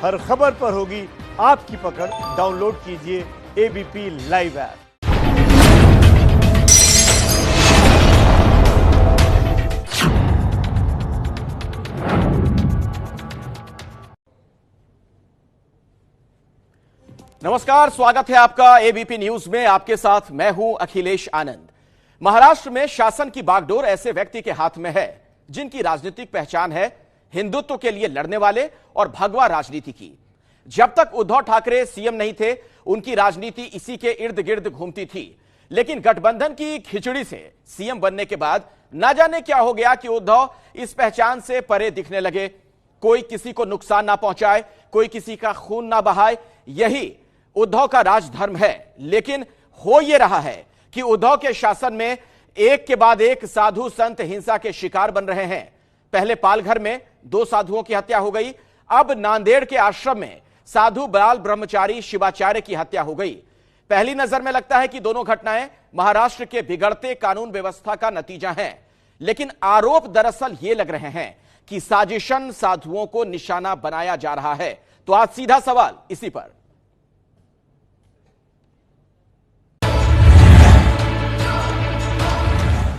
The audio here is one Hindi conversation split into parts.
हर खबर पर होगी आपकी पकड़। डाउनलोड कीजिए एबीपी लाइव ऐप। नमस्कार, स्वागत है आपका एबीपी न्यूज में। आपके साथ मैं हूं अखिलेश आनंद। महाराष्ट्र में शासन की बागडोर ऐसे व्यक्ति के हाथ में है जिनकी राजनीतिक पहचान है हिंदुत्व के लिए लड़ने वाले और भगवा राजनीति की। जब तक उद्धव ठाकरे सीएम नहीं थे, उनकी राजनीति इसी के इर्द गिर्द घूमती थी। लेकिन गठबंधन की खिचड़ी से सीएम बनने के बाद ना जाने क्या हो गया कि उद्धव इस पहचान से परे दिखने लगे। कोई किसी को नुकसान ना पहुंचाए, कोई किसी का खून ना बहाए, यही उद्धव का राजधर्म है। लेकिन हो यह रहा है कि उद्धव के शासन में एक के बाद एक साधु संत हिंसा के शिकार बन रहे हैं। पहले पालघर में 2 साधुओं की हत्या हो गई, अब नांदेड़ के आश्रम में साधु बाल ब्रह्मचारी शिवाचार्य की हत्या हो गई। पहली नजर में लगता है कि दोनों घटनाएं महाराष्ट्र के बिगड़ते कानून व्यवस्था का नतीजा हैं, लेकिन आरोप दरअसल ये लग रहे हैं कि साजिशन साधुओं को निशाना बनाया जा रहा है। तो आज सीधा सवाल इसी पर।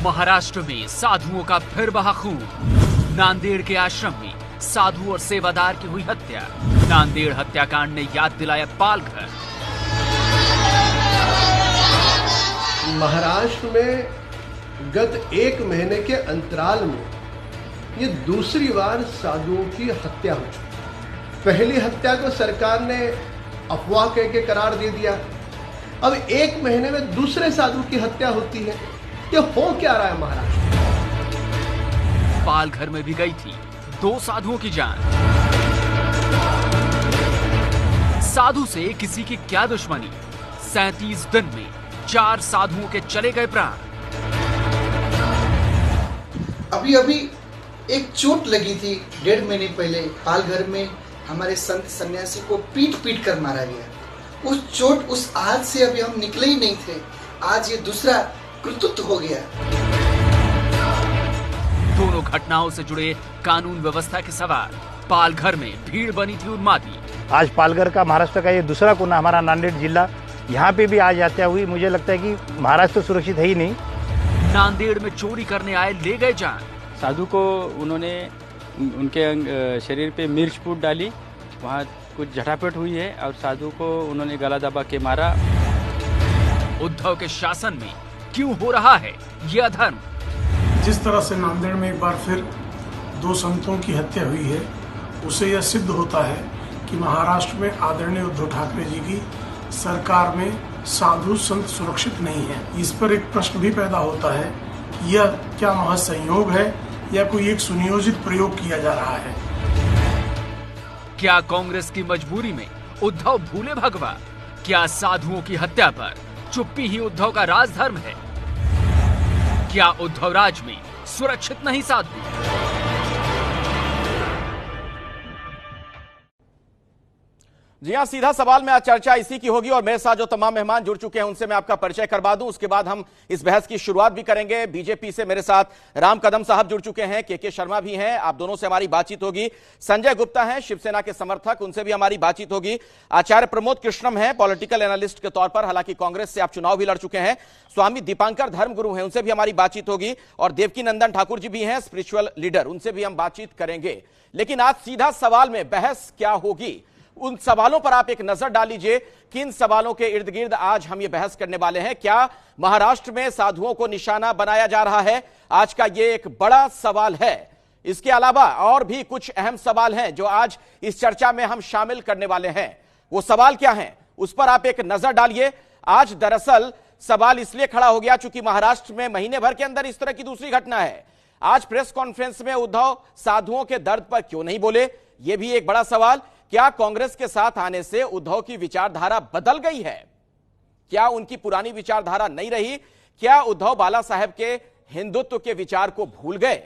महाराष्ट्र में साधुओं का फिर बहा खून। नांदेड़ के आश्रम में साधु और सेवादार की हुई हत्या। नांदेड़ हत्याकांड ने याद दिलाया पालघर। महाराष्ट्र में गत 1 महीने के अंतराल में ये दूसरी बार साधुओं की हत्या हो चुकी। पहली हत्या को सरकार ने अफवाह कह के करार दे दिया। अब 1 महीने में दूसरे साधु की हत्या होती है। ये हो क्या रहा है महाराष्ट्र? पालघर में भी गई थी 2 साधुओं की जान। साधु से किसी की क्या दुश्मनी? 37 दिन में 4 साधुओं के चले गए प्राण। अभी अभी एक चोट लगी थी 1.5 महीने पहले पालघर में। हमारे संत सन्यासी को पीट पीट कर मारा गया। उस चोट, उस आज से अभी हम निकले ही नहीं थे। आज ये दूसरा कृत्य हो गया। दोनों घटनाओं से जुड़े कानून व्यवस्था के सवाल। पालघर में भीड़ बनी थी उन्मादी। आज पालघर का महाराष्ट्र का ये दूसरा कोना हमारा नांदेड़ जिला, यहाँ पे भी आज हत्या हुई। मुझे लगता है कि महाराष्ट्र तो सुरक्षित है ही नहीं। नांदेड़ में चोरी करने आए ले गए जान। साधु को उन्होंने उनके शरीर पे मिर्च फूट डाली, वहाँ कुछ झटापट हुई है और साधु को उन्होंने गला दबा के मारा। उद्धव के शासन में क्यों हो रहा है यह अधर्म? जिस तरह से नांदेड़ में एक बार फिर 2 संतों की हत्या हुई है, उससे यह सिद्ध होता है कि महाराष्ट्र में आदरणीय उद्धव ठाकरे जी की सरकार में साधु संत सुरक्षित नहीं है। इस पर एक प्रश्न भी पैदा होता है कि यह क्या महज संयोग है या कोई एक सुनियोजित प्रयोग किया जा रहा है? क्या कांग्रेस की मजबूरी में उद्धव भूले भगवा? क्या साधुओं की हत्या पर चुप्पी ही उद्धव का राजधर्म है? क्या उद्धव राज में सुरक्षित नहीं साधु? जी हां, सीधा सवाल में आज चर्चा इसी की होगी और मेरे साथ जो तमाम मेहमान जुड़ चुके हैं उनसे मैं आपका परिचय करवा दूं। उसके बाद हम इस बहस की शुरुआत भी करेंगे। बीजेपी से मेरे साथ राम कदम साहब जुड़ चुके हैं, के शर्मा भी हैं, आप दोनों से हमारी बातचीत होगी। संजय गुप्ता हैं शिवसेना के समर्थक, उनसे भी हमारी बातचीत होगी। आचार्य प्रमोद कृष्णम हैं पॉलिटिकल एनालिस्ट के तौर पर, हालांकि कांग्रेस से आप चुनाव भी लड़ चुके हैं। स्वामी दीपांकर धर्मगुरु हैं, उनसे भी हमारी बातचीत होगी। और देवकी नंदन ठाकुर जी भी हैं स्पिरिचुअल लीडर, उनसे भी हम बातचीत करेंगे। लेकिन आज सीधा सवाल में बहस क्या होगी, उन सवालों पर आप एक नजर डाल लीजिए। किन सवालों के इर्द गिर्द आज हम ये बहस करने वाले हैं? क्या महाराष्ट्र में साधुओं को निशाना बनाया जा रहा है? आज का ये एक बड़ा सवाल है। इसके अलावा और भी कुछ अहम सवाल हैं जो आज इस चर्चा में हम शामिल करने वाले हैं। वो सवाल क्या हैं, उस पर आप एक नजर डालिए। आज दरअसल सवाल इसलिए खड़ा हो गया चूंकि महाराष्ट्र में महीने भर के अंदर इस तरह की दूसरी घटना है। आज प्रेस कॉन्फ्रेंस में उद्धव साधुओं के दर्द पर क्यों नहीं बोले, यह भी एक बड़ा सवाल। क्या कांग्रेस के साथ आने से उद्धव की विचारधारा बदल गई है? क्या उनकी पुरानी विचारधारा नहीं रही? क्या उद्धव बाला साहेब के हिंदुत्व के विचार को भूल गए?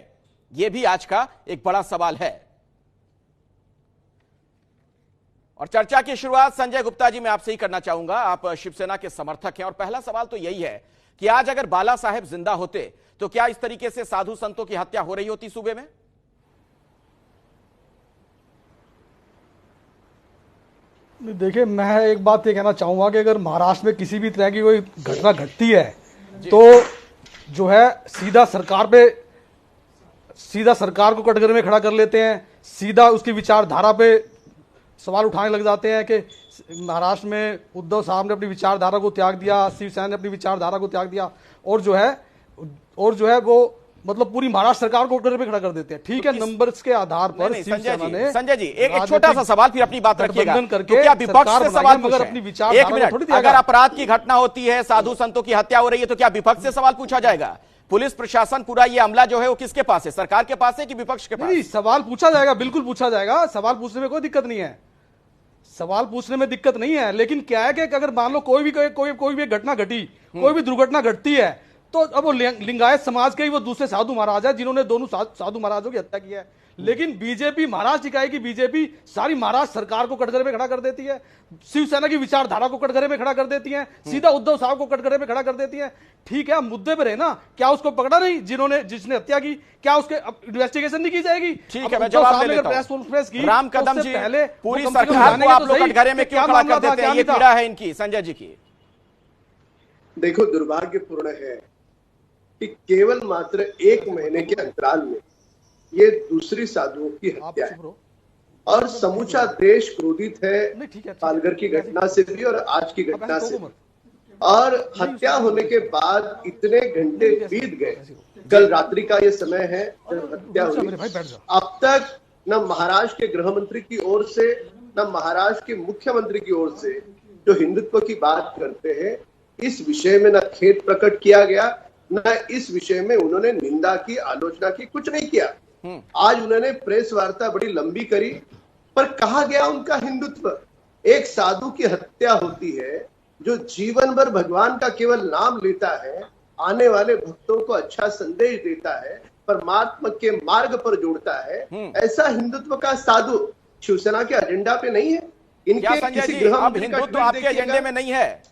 यह भी आज का एक बड़ा सवाल है। और चर्चा की शुरुआत संजय गुप्ता जी मैं आपसे ही करना चाहूंगा। आप शिवसेना के समर्थक हैं और पहला सवाल तो यही है कि आज अगर बाला साहेब जिंदा होते तो क्या इस तरीके से साधु संतों की हत्या हो रही होती सूबे में? देखिए, मैं एक बात ये कहना चाहूंगा कि अगर महाराष्ट्र में किसी भी तरह की कोई घटना घटती है तो जो है सीधा सरकार को कटघरे में खड़ा कर लेते हैं, सीधा उसकी विचारधारा पे सवाल उठाने लग जाते हैं कि महाराष्ट्र में उद्धव साहब ने अपनी विचारधारा को त्याग दिया, शिवसेना ने अपनी विचारधारा को त्याग दिया, और जो है वो मतलब पूरी महाराष्ट्र सरकार को कटघरे पे खड़ा कर देते हैं। ठीक है, नंबर्स के आधार पर शिवसेना ने संजय जी एक छोटा सा सवाल, फिर अपनी बात रखिएगा। करके तो क्या विपक्ष से सवाल मगर अपनी विचारधारा एक मिनट, अगर अपराध की घटना होती है, साधु संतों की हत्या हो रही है, तो क्या विपक्ष से सवाल पूछा जाएगा? पुलिस प्रशासन पूरा ये अमला जो है वो किसके पास है, सरकार के पास है कि विपक्ष के पास? नहीं, सवाल पूछा जाएगा, बिल्कुल पूछा जाएगा, सवाल पूछने में कोई दिक्कत नहीं है, सवाल पूछने में दिक्कत नहीं है। लेकिन क्या है कि अगर मान लो कोई भी घटना घटी, कोई भी दुर्घटना घटती है, तो अब वो लिंगायत समाज के ही वो दूसरे साधु महाराज है जिन्होंने दोनों साधु महाराजों की हत्या की है। लेकिन बीजेपी, महाराष्ट्र इकाई की बीजेपी सारी महाराष्ट्र सरकार को कटघरे में खड़ा कर देती है, शिवसेना की विचारधारा को कटघरे में खड़ा कर देती है, सीधा उद्धव साहब को कटघरे में खड़ा कर देती है। ठीक है, मुद्दे पे रहे ना, क्या उसको पकड़ा नहीं जिसने हत्या की? क्या उसके इन्वेस्टिगेशन नहीं की जाएगी? ठीक है, मैं जवाब दे देता हूं। राम कदम जी, पहले पूरी सरकार को आप लोग कटघरे में क्यों खड़ा कर देते हैं? ये पीड़ा है इनकी, संजय जी की। देखो, दुर्भाग्यपूर्ण है कि केवल मात्र 1 महीने के अंतराल में ये दूसरी साधुओं की हत्या है और समूचा देश क्रोधित है पालघर की घटना से भी और आज की घटना से भी। और हत्या होने के बाद इतने घंटे बीत गए, कल रात्रि का ये समय है जब हत्या हुई। अब तक न महाराष्ट्र के गृह मंत्री की ओर से न महाराष्ट्र के मुख्यमंत्री की ओर से जो हिंदुत्व की बात करते हैं, इस विषय में न खेद प्रकट किया गया, न इस विषय में उन्होंने निंदा की, आलोचना की, कुछ नहीं किया। आज उन्होंने प्रेस वार्ता बड़ी लंबी करी, पर कहा गया उनका हिंदुत्व। एक साधु की हत्या होती है जो जीवन भर भगवान का केवल नाम लेता है, आने वाले भक्तों को अच्छा संदेश देता है, परमात्मा के मार्ग पर जोड़ता है। ऐसा हिंदुत्व का साधु शिवसेना के एजेंडा पे नहीं है। इनके किसी गृह मंत्री का हिंदुत्व आपके एजेंडे में नहीं है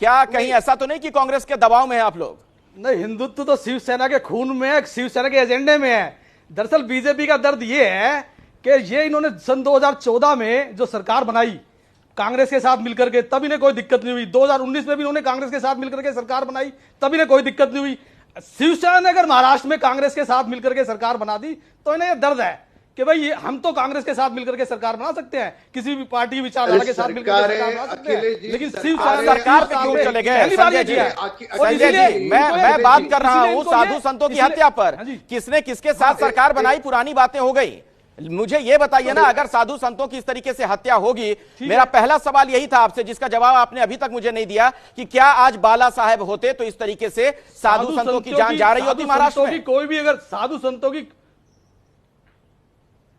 क्या? कहीं ऐसा तो नहीं कि कांग्रेस के दबाव में है आप लोग? नहीं, हिंदुत्व तो शिवसेना के खून में है, शिवसेना के एजेंडे में है। दरअसल बीजेपी का दर्द ये है कि ये इन्होंने सन 2014 में जो सरकार बनाई कांग्रेस के साथ मिलकर के, तब इन्हें कोई दिक्कत नहीं हुई। 2019 में भी इन्होंने कांग्रेस के साथ मिलकर के सरकार बनाई, तब इन्हें कोई दिक्कत नहीं हुई। शिवसेना ने अगर महाराष्ट्र में कांग्रेस के साथ मिलकर के सरकार बना दी तो इन्हें दर्द है कि भाई हम तो कांग्रेस के साथ मिलकर के सरकार बना सकते हैं, किसी भी पार्टी की विचारधारा के साथ मिलकर के सरकार बना सकते हैं, लेकिन शिवसेना सरकार पे क्यों चले गए? संजय जी, मैं बात कर रहा हूं साधु संतों की हत्या पर। किसने किसके साथ सरकार बनाई, पुरानी बातें हो गई। मुझे ये बताइए ना, अगर साधु संतों की इस तरीके से हत्या होगी, मेरा पहला सवाल यही था आपसे, जिसका जवाब आपने अभी तक मुझे नहीं दिया, कि क्या आज बाला साहेब होते तो इस तरीके से साधु संतों की जान जा रही होती महाराष्ट्र में? कोई भी अगर साधु संतों की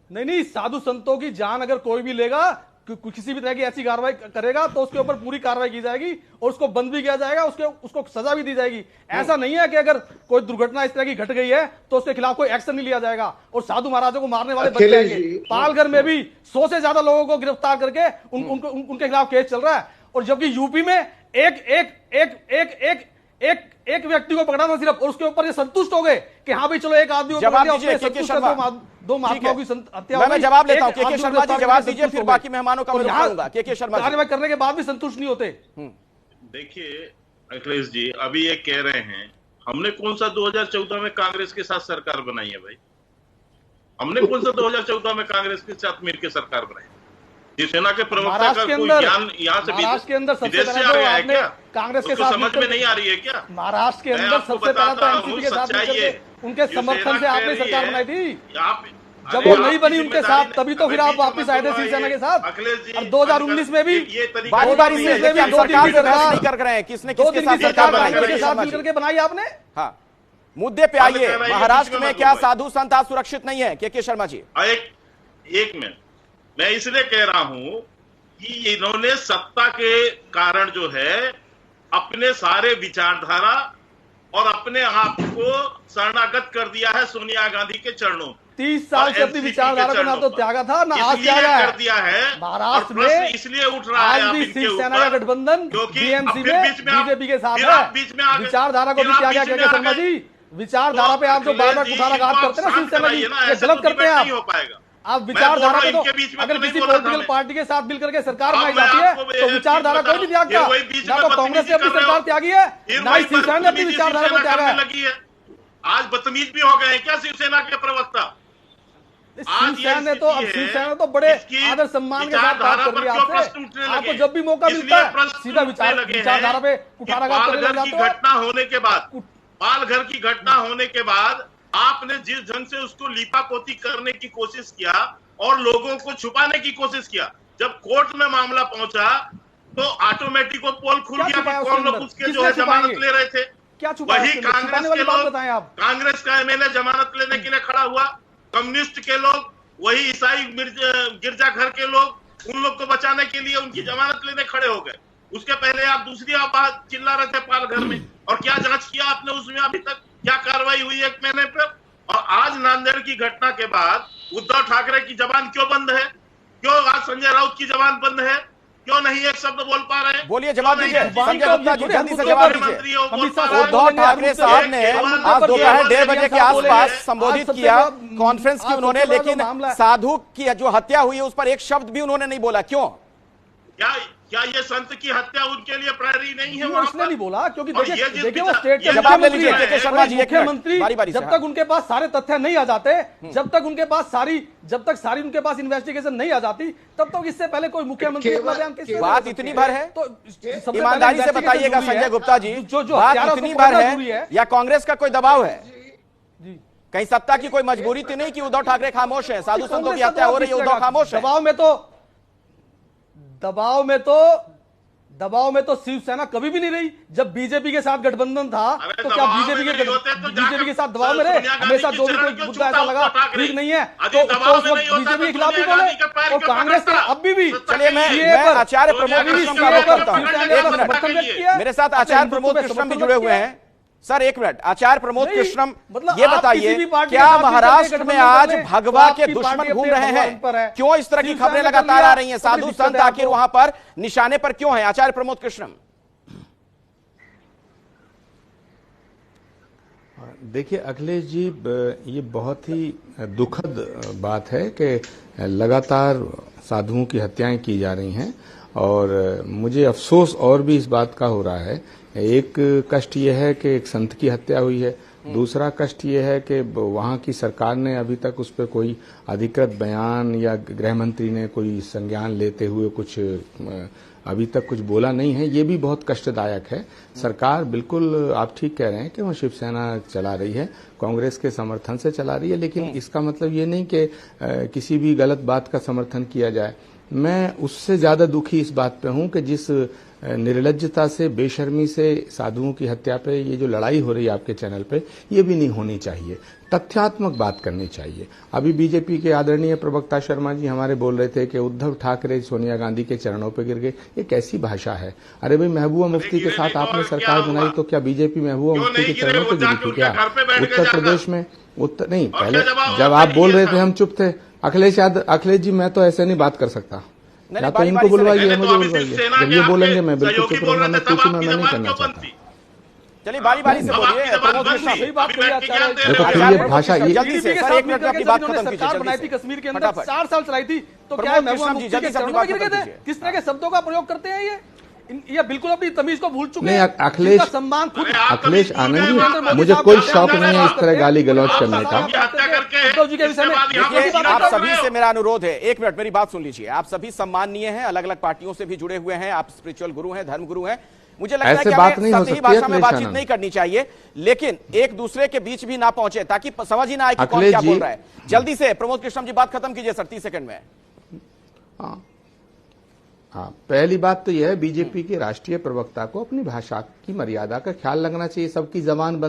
नहीं, साधु संतों की जान अगर कोई भी लेगा, किसी भी तरह की ऐसी कार्रवाई करेगा तो उसके ऊपर पूरी कार्रवाई की जाएगी और उसको बंद भी किया जाएगा, उसको सजा भी दी जाएगी। ऐसा नहीं है कि अगर कोई दुर्घटना इस तरह की घट गई है तो उसके खिलाफ कोई एक्शन नहीं लिया जाएगा और साधु महाराजों को मारने वाले बच जाएंगे। पालघर में भी 100 से ज्यादा लोगों को गिरफ्तार करके उनके खिलाफ केस चल रहा है, और जबकि यूपी में एक व्यक्ति को पकड़ा था सिर्फ, और उसके ऊपर ये संतुष्ट हो गए कि हाँ भाई चलो एक आदमी दो महात्माओं की हत्या। मैं जवाब लेता हूं, के शर्मा जी जवाब दीजिए, फिर बाकी मेहमानों का मैं रुकूंगा। के शर्मा कार्रवाई करने के बाद भी संतुष्ट नहीं होते। देखिए अखिलेश जी, अभी ये कह रहे हैं हमने कौन सा 2014 में कांग्रेस के साथ सरकार बनाई है? भाई हमने कौन सा 2014 में कांग्रेस के साथ मिलकर सरकार बनाई? शिवसेना के प्रवक्ता का कोई ज्ञान यहाँ से विदेश से आ गया है क्या? कांग्रेस के साथ समझ में नहीं आ रही है क्या? महाराष्ट्र के अंदर सबसे पहले तो एनसीपी के साथ उनके समर्थन से आपने सरकार बनाई थी। जब वो नहीं बनी उनके साथ, तभी तो फिर आप वापस आए थे शिवसेना के साथ। और 2019 में भी बारी से नहीं कर रहे हैं, किसने किसके साथ सरकार मिलकर के बनाई आपने। हाँ, मुद्दे पे आइए। महाराष्ट्र में क्या साधु संत आज सुरक्षित नहीं है? के शर्मा जी, एक मिनट, मैं इसलिए कह रहा हूं कि इन्होंने सत्ता के कारण जो है अपने सारे विचारधारा और अपने आप को शरणागत कर दिया है सोनिया गांधी के चरणों। 30 साल से अपनी विचारधारा को ना तो त्यागा था ना आज त्यागा कर दिया है। महाराष्ट्र में इसलिए उठ रहा है आज भी शिवसेना का गठबंधन बीएमसी में बीजेपी के साथ है। विचारधारा को भी त्यागा क्या शर्मा जी? विचारधारा पे आप जो बार-बार कुठाराघात करते हैं ना शिवसेना की, ये गलत करते हैं आप। आप विचारधारा पे इनके बीच में अगर तो नहीं किसी बोला था पॉलिटिकल मैं। पार्टी के साथ मिलकर के सरकार अब बनाई मैं जाती है आपको तो विचारधारा कोई नहीं त्यागता। ये वही बीच ना में तो कांग्रेस ने अपनी बदतमीजी कर रहे सरकार हो। त्यागी है, फिर ना ही वही शिवसेना ने अपनी बदतमीजी विचारधारा को शिवसेना त्यागा करने है। लगी है। आज बदतमीज भी हो गए हैं क्या शिवसेना के प्रवक्ता? आज शिवसेना ने तो अब शिवसेना तो बड़े आदर सम्मान के साथ बात कर रही है आपसे। आपको जब भी मौका मिलता है सीधा विचारधारा पे कुठाराघात करने लग जाते हो। घटना होने के बाद, पालघर की घटना होने के बाद आपने जिस ढंग से उसको लीपापोती करने की कोशिश किया और लोगों को छुपाने की कोशिश किया, जब कोर्ट में मामला पहुंचा तो ऑटोमेटिक वो पोल खुल गया कि कौन लोग उसके जो है जमानत ले रहे थे। क्या छुपाया? वही कांग्रेस के लोग, कांग्रेस का एमएलए जमानत लेने के लिए खड़ा हुआ, कम्युनिस्ट के लोग, वही ईसाई गिरजाघर के लोग, उन लोग को बचाने के लिए उनकी जमानत लेने खड़े हो गए। उसके पहले आप दूसरी बात चिल्ला रहे थे पालघर में, और क्या जांच किया आपने उसमें? अभी तक क्या कार्रवाई हुई 1 महीने पर? और आज नांदेड़ की घटना के बाद उद्धव ठाकरे की जबान क्यों बंद है? क्यों आज संजय राउत की जबान बंद है? क्यों नहीं एक शब्द बोल पा रहे हैं? बोलिए, जवाब दीजिए संजय गुप्ता जी, जल्दी से जवाब दीजिए। उद्धव ठाकरे साहब ने आज दोपहर 1:30 बजे के आसपास संबोधित किया, कॉन्फ्रेंस की उन्होंने, लेकिन साधु की जो हत्या हुई है उस पर एक शब्द भी उन्होंने नहीं बोला। क्यों? क्या ये संत की हत्या उनके लिए प्रायोरिटी नहीं है? वो इसलिए नहीं बोला क्योंकि देखिए वो स्टेट के जवाब ले लीजिए के शर्मा जी। मुख्यमंत्री जब तक उनके पास सारे तथ्य नहीं आ जाते, जब तक सारी उनके पास इन्वेस्टिगेशन नहीं आ जाती, तब तक इससे पहले कोई मुख्यमंत्री अपना बयान कैसे? बात इतनी भर है तो ईमानदारी से बताइएगा संजय गुप्ता जी, बात इतनी भर है या कांग्रेस का कोई दबाव है? कहीं सत्ता की कोई मजबूरी तो नहीं कि उद्धव ठाकरे खामोश है, साधु संतों की हत्या हो रही है, उद्धव खामोश है? दबाव में तो शिवसेना कभी भी नहीं रही। जब बीजेपी के साथ गठबंधन था तो क्या बीजेपी के साथ दबाव में रहे? हमेशा जो भी कोई मुद्दा ऐसा लगा ठीक नहीं है तो उस वक्त बीजेपी के खिलाफ भी बोले, और कांग्रेस का अभी भी। चलिए मैं आचार्य प्रमोद कृष्णम का आरोप करता हूं। मेरे साथ आचार्य प्रमोद कृष्णम भी जुड़े हुए हैं। सर एक मिनट, आचार्य प्रमोद कृष्णम, ये बताइए क्या महाराष्ट्र में आज भगवा के दुश्मन घूम रहे हैं? क्यों इस तरह की खबरें लगातार आ रही हैं? साधु संत आखिर वहां पर निशाने पर क्यों हैं? आचार्य प्रमोद कृष्णम, देखिए अखिलेश जी, ये बहुत ही दुखद बात है कि लगातार साधुओं की हत्याएं की जा रही हैं, और मुझे अफसोस और भी इस बात का हो रहा है। एक कष्ट ये है कि एक संत की हत्या हुई है, दूसरा कष्ट ये है कि वहां की सरकार ने अभी तक उस पर कोई अधिकृत बयान या गृह मंत्री ने कोई संज्ञान लेते हुए कुछ अभी तक कुछ बोला नहीं है। ये भी बहुत कष्टदायक है। सरकार बिल्कुल आप ठीक कह रहे हैं कि वो शिवसेना चला रही है, कांग्रेस के समर्थन से चला रही है, लेकिन इसका मतलब ये नहीं कि किसी भी गलत बात का समर्थन किया जाए। मैं उससे ज्यादा दुखी इस बात पे हूं कि जिस निर्लज्जता से, बेशर्मी से साधुओं की हत्या पे ये जो लड़ाई हो रही है आपके चैनल पे, ये भी नहीं होनी चाहिए। तथ्यात्मक बात करनी चाहिए। अभी बीजेपी के आदरणीय प्रवक्ता शर्मा जी हमारे बोल रहे थे कि उद्धव ठाकरे सोनिया गांधी के चरणों पे गिर गए। ये कैसी भाषा है? अरे भाई, महबूबा मुफ्ती के साथ आपने सरकार बनाई तो क्या बीजेपी महबूबा मुफ्ती के चरणों पे गिरी थी क्या? उत्तर प्रदेश में नहीं, पहले जब आप बोल रहे थे हम चुप थे। अखिलेश जी, मैं तो ऐसे नहीं बात कर सकता। या तो इनको बुलवाइए, मुझे बुलवाइए। जब ये बोलेंगे मैं बिल्कुल चुप रहूंगा, मैं क्योंकि मैं नहीं करना चाहता। चलिए बारी बारी से बोलिए प्रमोद कृष्णम। देखो फिर ये भाषा जल्दी से सर, 1 मिनट में अपनी बात खत्म कीजिए। सरकार बनाई थी कश्मीर के अंदर, 4 साल चलाई थी, तो क्या महबूबा मुफ्ती के चरणों में गिर गए थे? किस तरह के शब्दों का प्रयोग करते हैं ये बिल्कुल अपनी तमीज को भूल चुके हैं। अखिलेश आनंद जी, मुझे कोई शौक नहीं है इस तरह गाली गलौज करने का। आप सभी से मेरा अनुरोध है, 1 मिनट मेरी बात सुन लीजिए। आप सभी सम्माननीय हैं, अलग अलग पार्टियों से भी जुड़े हुए हैं, आप स्पिरिचुअल गुरु हैं, धर्म गुरु हैं। मुझे लगता है कि हमें सही भाषा में बातचीत नहीं करनी चाहिए, लेकिन एक दूसरे के बीच भी ना पहुंचे ताकि समझ ही ना आए कि कौन क्या बोल रहा है। जल्दी से प्रमोद कृष्णम जी बात खत्म कीजिए सर, 30 सेकंड में। हाँ, पहली बात तो यह है, बीजेपी के राष्ट्रीय प्रवक्ता को अपनी भाषा की मर्यादा का ख्याल रखना चाहिए। सबकी जबान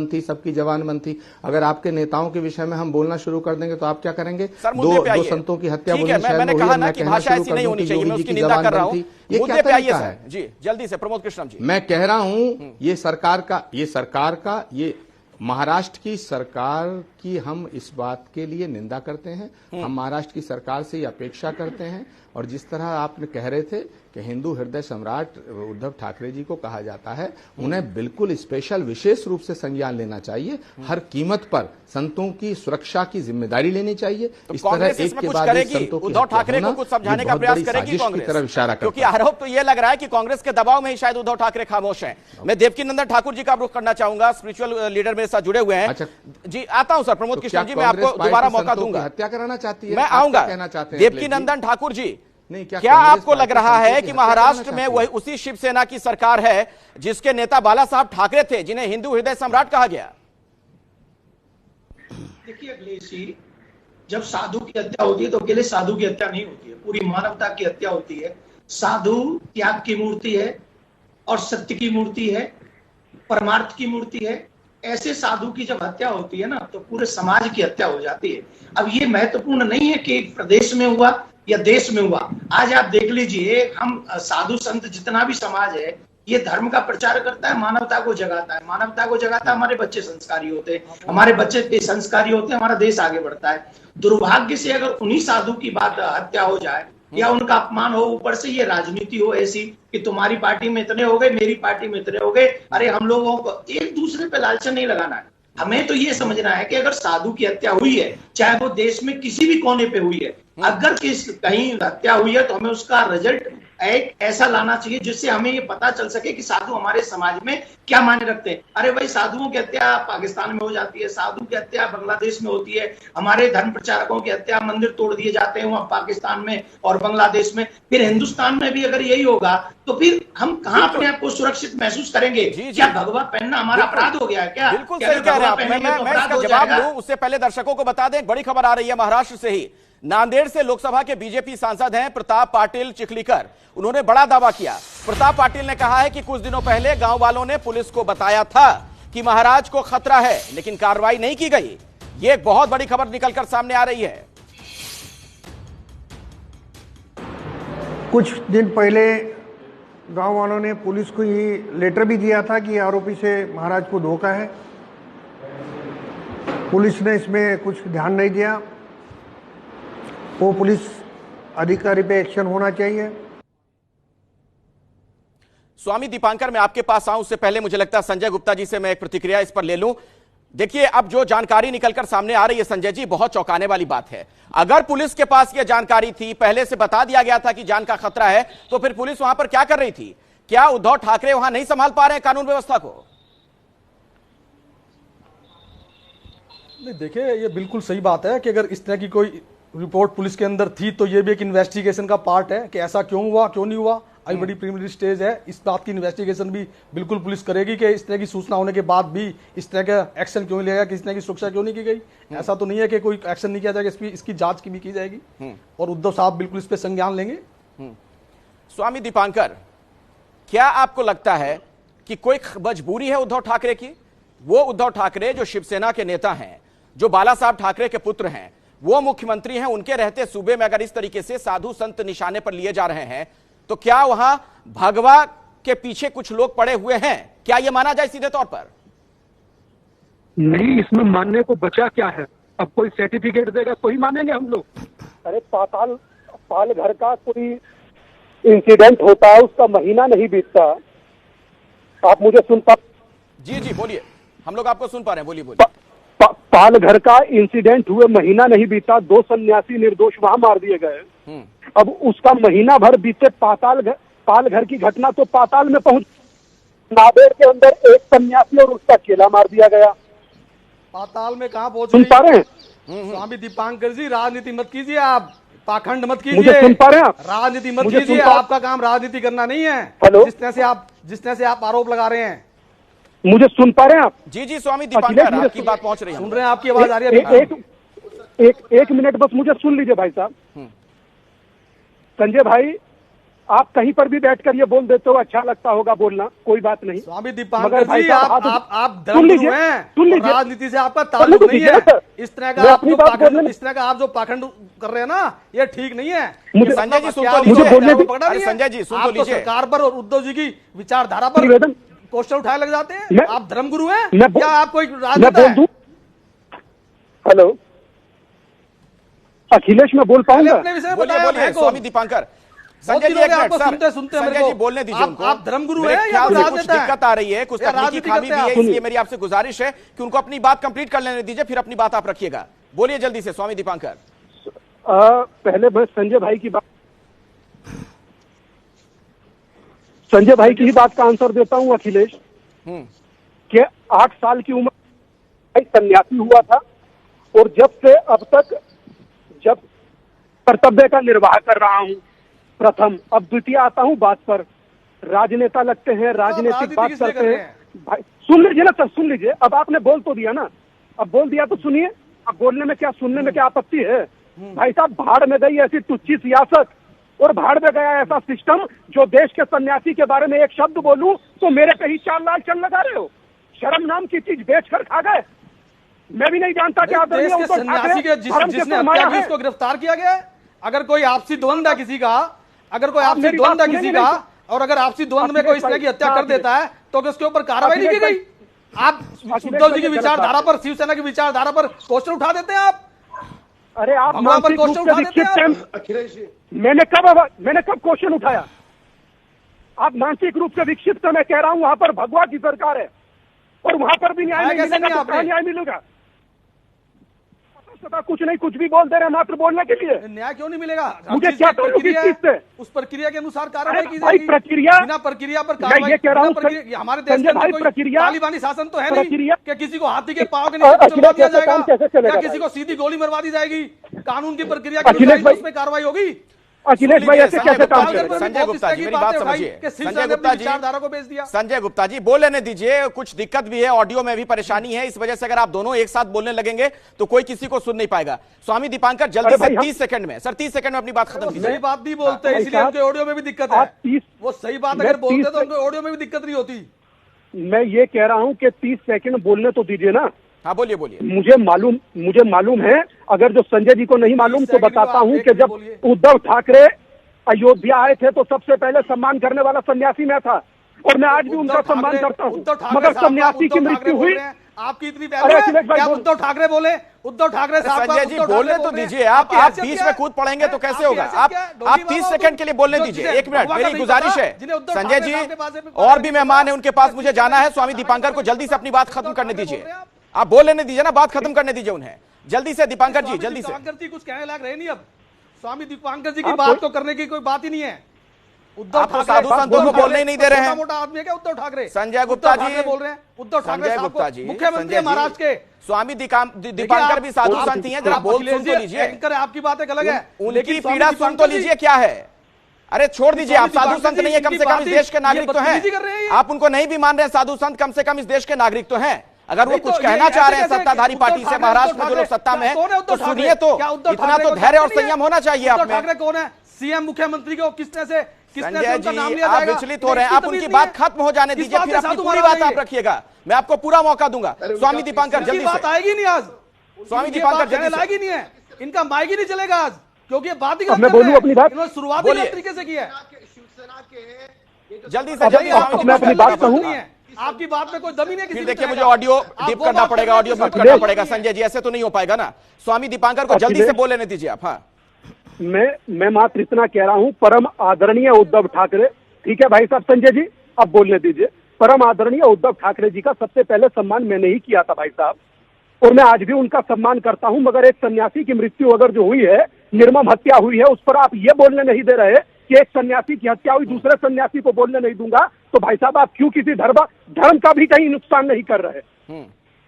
बंद थी। अगर आपके नेताओं के विषय में हम बोलना शुरू कर देंगे तो आप क्या करेंगे? दो संतों की हत्या बोलने मैंने कहा ना कि भाषा ऐसी नहीं होनी चाहिए, मैं उसकी निंदा कर रहा हूं। मुद्दे पे आइए सर जी, जल्दी से प्रमोद कृष्णम जी। मैं कह रहा हूं ये सरकार का ये महाराष्ट्र की सरकार की हम इस बात के लिए निंदा करते हैं। हम महाराष्ट्र की सरकार से ये अपेक्षा करते हैं। और जिस तरह आपने कह रहे थे कि हिंदू हृदय सम्राट उद्धव ठाकरे जी को कहा जाता है, उन्हें बिल्कुल स्पेशल विशेष रूप से संज्ञान लेना चाहिए। हर कीमत पर संतों की सुरक्षा की जिम्मेदारी लेनी चाहिए। तो इस तरह एक के बाद एक संतों की उद्धव ठाकरे को कुछ समझाने का प्रयास करेगी कांग्रेस, की तरफ इशारा करता है। क्योंकि आरोप तो ये लग रहा है कि कांग्रेस के दबाव में ही शायद उद्धव ठाकरे खामोश हैं। मैं देवकी नंदन ठाकुर जी का रुख करना चाहूंगा, स्पिरिचुअल लीडर मेरे साथ जुड़े हुए हैं। अच्छा जी आता हूं सर, प्रमोद तो कृष्ण जी मैं आपको दोबारा मौका दूंगा, हत्या कराना चाहती है, मैं आऊंगा। कहना चाहते हैं देवकी नंदन ठाकुर जी, नहीं, क्या आपको लग रहा है कि महाराष्ट्र में वही उसी शिवसेना की सरकार है जिसके नेता बाला साहब ठाकरे थे, जिन्हें हिंदू हृदय सम्राट कहा गया? देखिए अखिलेश जी, जब साधु की हत्या होती है तो अकेले साधु की हत्या नहीं होती है, पूरी मानवता की हत्या होती है। साधु त्याग की मूर्ति है और सत्य की मूर्ति है, परमार्थ की मूर्ति है। ऐसे साधु की जब हत्या होती है ना, तो पूरे समाज की हत्या हो जाती है। अब ये महत्वपूर्ण नहीं है कि प्रदेश में हुआ या देश में हुआ। आज आप देख लीजिए, हम साधु संत जितना भी समाज है, ये धर्म का प्रचार करता है, मानवता को जगाता है। मानवता को जगाता है, हमारे बच्चे संस्कारी होते हैं, हमारे बच्चे संस्कारी होते हैं, हमारा देश आगे बढ़ता है। दुर्भाग्य से अगर उन्हीं साधु की बात हत्या हो जाए या उनका अपमान हो, ऊपर से ये राजनीति हो ऐसी कि तुम्हारी पार्टी में इतने हो गए, मेरी पार्टी में इतने हो गए। अरे हम लोगों को एक दूसरे पे लालच नहीं लगाना है। हमें तो ये समझना है कि अगर साधु की हत्या हुई है, चाहे वो देश में किसी भी कोने पे हुई है, अगर कहीं हत्या हुई है तो हमें उसका रिजल्ट एक ऐसा लाना चाहिए जिससे हमें ये पता चल सके कि साधु हमारे समाज में क्या मायने रखते हैं। अरे भाई, साधुओं की हत्या पाकिस्तान में हो जाती है, साधु की हत्या बांग्लादेश में होती है, हमारे धर्म प्रचारकों की हत्या, मंदिर तोड़ दिए जाते हैं वहां पाकिस्तान में और बांग्लादेश में। फिर हिंदुस्तान में भी अगर यही होगा तो फिर हम कहाँ अपने आप को सुरक्षित महसूस करेंगे? क्या भगवा पहनना हमारा अपराध हो गया है क्या? बिल्कुल सही कह रहे हैं आप। मैं इसका जवाब दूं उससे पहले दर्शकों को बता दें, बड़ी खबर आ रही है महाराष्ट्र से ही। नांदेड़ से लोकसभा के बीजेपी सांसद हैं प्रताप पाटिल चिखलीकर, उन्होंने बड़ा दावा किया। प्रताप पाटिल ने कहा है कि कुछ दिनों पहले गांव वालों ने पुलिस को बताया था कि महाराज को खतरा है, लेकिन कार्रवाई नहीं की गई। ये एक बहुत बड़ी खबर निकलकर सामने आ रही है। कुछ दिन पहले गांव वालों ने पुलिस को ये लेटर भी दिया था कि आरोपी से महाराज को धोखा है। पुलिस ने इसमें कुछ ध्यान नहीं दिया। वो पुलिस अधिकारी पे एक्शन होना चाहिए। स्वामी दीपांकर, मैं आपके पास आऊं उससे पहले मुझे लगता है संजय गुप्ता जी से मैं एक प्रतिक्रिया इस पर ले लूं। देखिए, अब जो जानकारी निकलकर सामने आ रही है संजय जी, बहुत चौंकाने वाली बात है। अगर पुलिस के पास यह जानकारी थी, पहले से बता दिया गया था कि जान का खतरा है, तो फिर पुलिस वहां पर क्या कर रही थी? क्या उद्धव ठाकरे वहां नहीं संभाल पा रहे हैं कानून व्यवस्था को? नहीं, देखिए ये बिल्कुल सही बात है कि अगर इस तरह की कोई रिपोर्ट पुलिस के अंदर थी तो ये भी एक इन्वेस्टिगेशन का पार्ट है कि ऐसा क्यों हुआ, क्यों नहीं हुआ। अभी बड़ी प्रीलिमिनरी स्टेज है, इस बात की इन्वेस्टिगेशन भी बिल्कुल पुलिस करेगी कि इस तरह की सूचना होने के बाद भी इस तरह का एक्शन क्यों लिया गया, किस तरह की सुरक्षा क्यों नहीं की गई। ऐसा तो नहीं है कि कोई एक्शन नहीं किया जाएगा, इसकी जांच की भी की जाएगी और उद्धव साहब बिल्कुल इस पर संज्ञान लेंगे। स्वामी दीपांकर, क्या आपको लगता है कि कोई मजबूरी है उद्धव ठाकरे की? वो उद्धव ठाकरे जो शिवसेना के नेता हैं, जो बाला साहब ठाकरे के पुत्र हैं, वो मुख्यमंत्री हैं, उनके रहते सूबे में अगर इस तरीके से साधु संत निशाने पर लिए जा रहे हैं, तो क्या वहां भगवा के पीछे कुछ लोग पड़े हुए हैं? क्या यह माना जाए सीधे तौर पर? नहीं, इसमें मानने को बचा क्या है? अब कोई सर्टिफिकेट देगा कोई मानेंगे हम लोग? अरे पाल घर का कोई इंसिडेंट होता है, उसका महीना नहीं बीतता। आप मुझे सुन पा? जी बोलिए, हम लोग आपको सुन पा रहे हैं, बोलिए। पाल घर का इंसिडेंट हुए महीना नहीं बीता, 2 सन्यासी निर्दोष वहां मार दिए गए। अब उसका महीना भर बीते, पाल घर की घटना तो पाताल में पहुंच, नांदेड़ के अंदर एक सन्यासी और उसका चेला मार दिया गया। पाताल में कहाँ पहुंच? सुन पा रहे हैं? स्वामी दीपांकर जी, राजनीति मत कीजिए, आप पाखंड मत कीजिए। मुझे सुन पा रहे हैं? राजनीति मत कीजिए, आपका काम राजनीति करना नहीं है। हेलो, जिस तरह से आप आरोप लगा रहे हैं। मुझे सुन पा रहे हैं आप? जी स्वामी दीपांकर, आपकी बात पहुंच रही है, सुन रहे हैं, आपकी आवाज आ रही है। एक मिनट बस मुझे सुन लीजिए भाई साहब। संजय भाई, आप कहीं पर भी बैठकर ये बोल देते हो, अच्छा लगता होगा बोलना, कोई बात नहीं। स्वामी दीपांकर जी, आप धर्मगुरु हैं, राजनीति से आपका ताल्लुक नहीं है। इस तरह का आप जो पाखंड कर रहे हैं ना, ये ठीक नहीं है। संजय जी सुन तो लीजिए, संजय जी सुन तो लीजिए। सरकार पर और उद्धव जी की विचारधारा पर क्वेश्चन उठाए लग जाते हैं। आप धर्मगुरु हैं या आप कोई राजनेता हैं? हेलो, अखिलेश में बोल पाऊंगा? बोलिए बोलिए स्वामी दीपांकर। संजय जी एक मिनट सर, संजय जी बोलने दीजिए उनको। आप धर्मगुरु मेरे हैं या ख्याल से कुछ राजनेता हैं? दिक्कत आ रही है, कुछ तकनीकी राजनीति खामी भी करते हैं है, आप। इसलिए मेरी आपसे गुजारिश है कि उनको अपनी बात कंप्लीट कर लेने दीजिए, फिर अपनी बात आप रखिएगा। बोलिए जल्दी से स्वामी दीपांकर। पहले मैं संजय भाई की बात का आंसर देता हूं अखिलेश कि 8 साल की उम्र सन्यासी हुआ था और जब से अब तक जब कर्तव्य का निर्वाह कर रहा हूं, प्रथम। अब द्वितीय आता हूं बात पर। राजनेता लगते हैं, राजनीतिक बात करते हैं। भाई सुन लीजिए ना सर, सुन लीजिए। अब आपने बोल तो दिया ना, अब बोल दिया तो सुनिए। अब बोलने में क्या, सुनने में क्या आपत्ति है? भाई साहब, भाड़ में गई ऐसी तुच्छी सियासत और भाड़ में गया ऐसा सिस्टम जो देश के सन्यासी के बारे में एक शब्द बोलूं तो मेरे पे ही 4 लाल चल लगा रहे हो। शर्म नाम की चीज बेचकर खा गए। मैं भी नहीं जानता कि देश के सन्यासी के जिसने हत्या की उसको गिरफ्तार किया गया है। अगर कोई आपसी द्वंद है किसी का, अगर कोई आपसी द्वंद है किसी का, और अगर आपसी द्वंद में कोई इस तरह की हत्या कर देता है तो उसके ऊपर कार्रवाई नहीं की गई। आप उद्धव जी की विचारधारा पर, शिवसेना की विचारधारा पर क्वेश्चन उठा देते हैं आप। अरे आप पर क्वेश्चन उठा देते हैं। अखिलेश जी, मैंने कब क्वेश्चन उठाया? आप मानसिक रूप से विकसित तो मैं कह रहा हूं वहां पर भगवा की सरकार है और वहां पर भी न्याय नहीं मिलेगा तो कहां न्याय मिलेगा? कुछ नहीं, कुछ भी बोल दे रहे मात्र बोलने के लिए। न्याय क्यों नहीं मिलेगा? मुझे क्या प्रक्रिया है? उस प्रक्रिया के अनुसार कार्रवाई की जाएगी। प्रक्रिया, बिना प्रक्रिया पर कार्रवाई, ये कह रहा हूं हमारे देश में कोई तालिबानी शासन तो है नहीं कि किसी को हाथी के पांव के नीचे चलवा दिया जाएगा या किसी को सीधी गोली मरवा दी जाएगी। कानून की प्रक्रिया के उसमें कार्रवाई होगी। अखिलेश भाई ऐसे कैसे काम करें? संजय गुप्ता जी मेरी बात समझिए। संजय गुप्ता जी, विचारधारा को बेच दिया। संजय गुप्ता जी बोल लेने दीजिए, कुछ दिक्कत भी है, ऑडियो में भी परेशानी है, इस वजह से अगर आप दोनों एक साथ बोलने लगेंगे तो कोई किसी को सुन नहीं पाएगा। स्वामी दीपांकर जल्दी से 30 सेकंड में, सर 30 सेकंड में अपनी बात खत्म कीजिए। सही बात नहीं बोलते इसलिए उनके ऑडियो में भी दिक्कत है। वो सही बात अगर बोलते तो उनके ऑडियो में भी दिक्कत नहीं होती। मैं ये कह रहा हूँ कि 30 सेकंड बोलने तो दीजिए ना। हाँ बोलिए बोलिए। मुझे मालूम है, अगर जो संजय जी को नहीं मालूम तो बताता हूँ कि जब उद्धव ठाकरे अयोध्या आए थे तो सबसे पहले सम्मान करने वाला सन्यासी मैं था और मैं आज भी उनका सम्मान करता हूँ। मगर सन्यासी की मृत्यु हुई। आपकी इतनी क्या उद्धव ठाकरे बोले? उद्धव ठाकरे साहब संजय जी बोलने तो दीजिए। आप बीच में कूद पड़ेंगे तो कैसे होगा? आप 30 सेकंड के लिए बोलने दीजिए। 1 मिनट मेरी गुजारिश है। संजय जी और भी मेहमान है, उनके पास मुझे जाना है। स्वामी दीपांकर को जल्दी से अपनी बात खत्म करने दीजिए। आप बोल लेने दीजिए ना, बात खत्म करने दीजिए उन्हें जल्दी से। दीपांकर जी जल्दी से। दीपांकर जी कुछ कहने लायक रहे नहीं अब। स्वामी दीपांकर जी की बात को करने की कोई बात ही नहीं है। उद्धव ठाकरे साधु संतों को बोलने ही नहीं दे रहे हैं। मोटा आदमी है क्या उद्धव ठाकरे? संजय गुप्ता जी बोल रहे हैं। उद्धव ठाकरे गुप्ता जी मुख्यमंत्री महाराष्ट्र के। स्वामी दीपांकर भी साधु संत ही हैं, जरा बोल सुन तो लीजिए। आपकी बात एक अलग है, उनकी पीड़ा सुन तो लीजिए क्या है। अरे छोड़ दीजिए, आप साधु संत नहीं है, कम से कम इस देश के नागरिक तो हैं। आप उनको नहीं भी मान रहे हैं साधु संत, कम से कम इस देश के नागरिक तो हैं। अगर वो कुछ कहना चाह रहे हैं सत्ताधारी पार्टी से, महाराष्ट्र में जो लोग सत्ता में हैं, तो सुनिए। तो इतना तो धैर्य और संयम होना चाहिए आप में। ठाकरे कौन है? सीएम मुख्यमंत्री को किसने से संजय जी आप विचलित हो रहे हैं। आप उनकी बात खत्म हो जाने दीजिए, फिर अपनी पूरी बात आप रखिएगा। मैं आपको पूरा मौका दूंगा। स्वामी दीपांकर जल्दी से। बात आएगी नहीं आज। स्वामी दीपांकर जल्दी से। आएगी नहीं है, इनका माइक ही नहीं चलेगा आज, क्योंकि ये बात ही मैं बोलूं अपनी बात। इन्होंने शुरुआत ही तरीके से की है। जल्दी से जल्दी मैं अपनी बात कहूं। आपकी बात में कोई दम ही नहीं। फिर देखिए मुझे ऑडियो डिप करना पड़ेगा, ऑडियो म्यूट करना पड़ेगा। संजय जी ऐसे तो नहीं हो पाएगा ना। स्वामी दीपांकर को जल्दी से बोल लेने दीजिए आप। हाँ मैं मात्र इतना कह रहा हूं, परम आदरणीय उद्धव ठाकरे, ठीक है भाई साहब। संजय जी अब बोलने दीजिए। परम आदरणीय उद्धव ठाकरे जी का सबसे पहले सम्मान मैंने ही किया था भाई साहब, और मैं आज भी उनका सम्मान करता हूं। मगर एक सन्यासी की मृत्यु अगर जो हुई है, निर्मम हत्या हुई है, उस पर आप ये बोलने नहीं दे रहे कि एक सन्यासी की हत्या हुई, दूसरे सन्यासी को बोलने नहीं दूंगा, तो भाई साहब आप क्यों किसी धर्म का भी कहीं नुकसान नहीं कर रहे?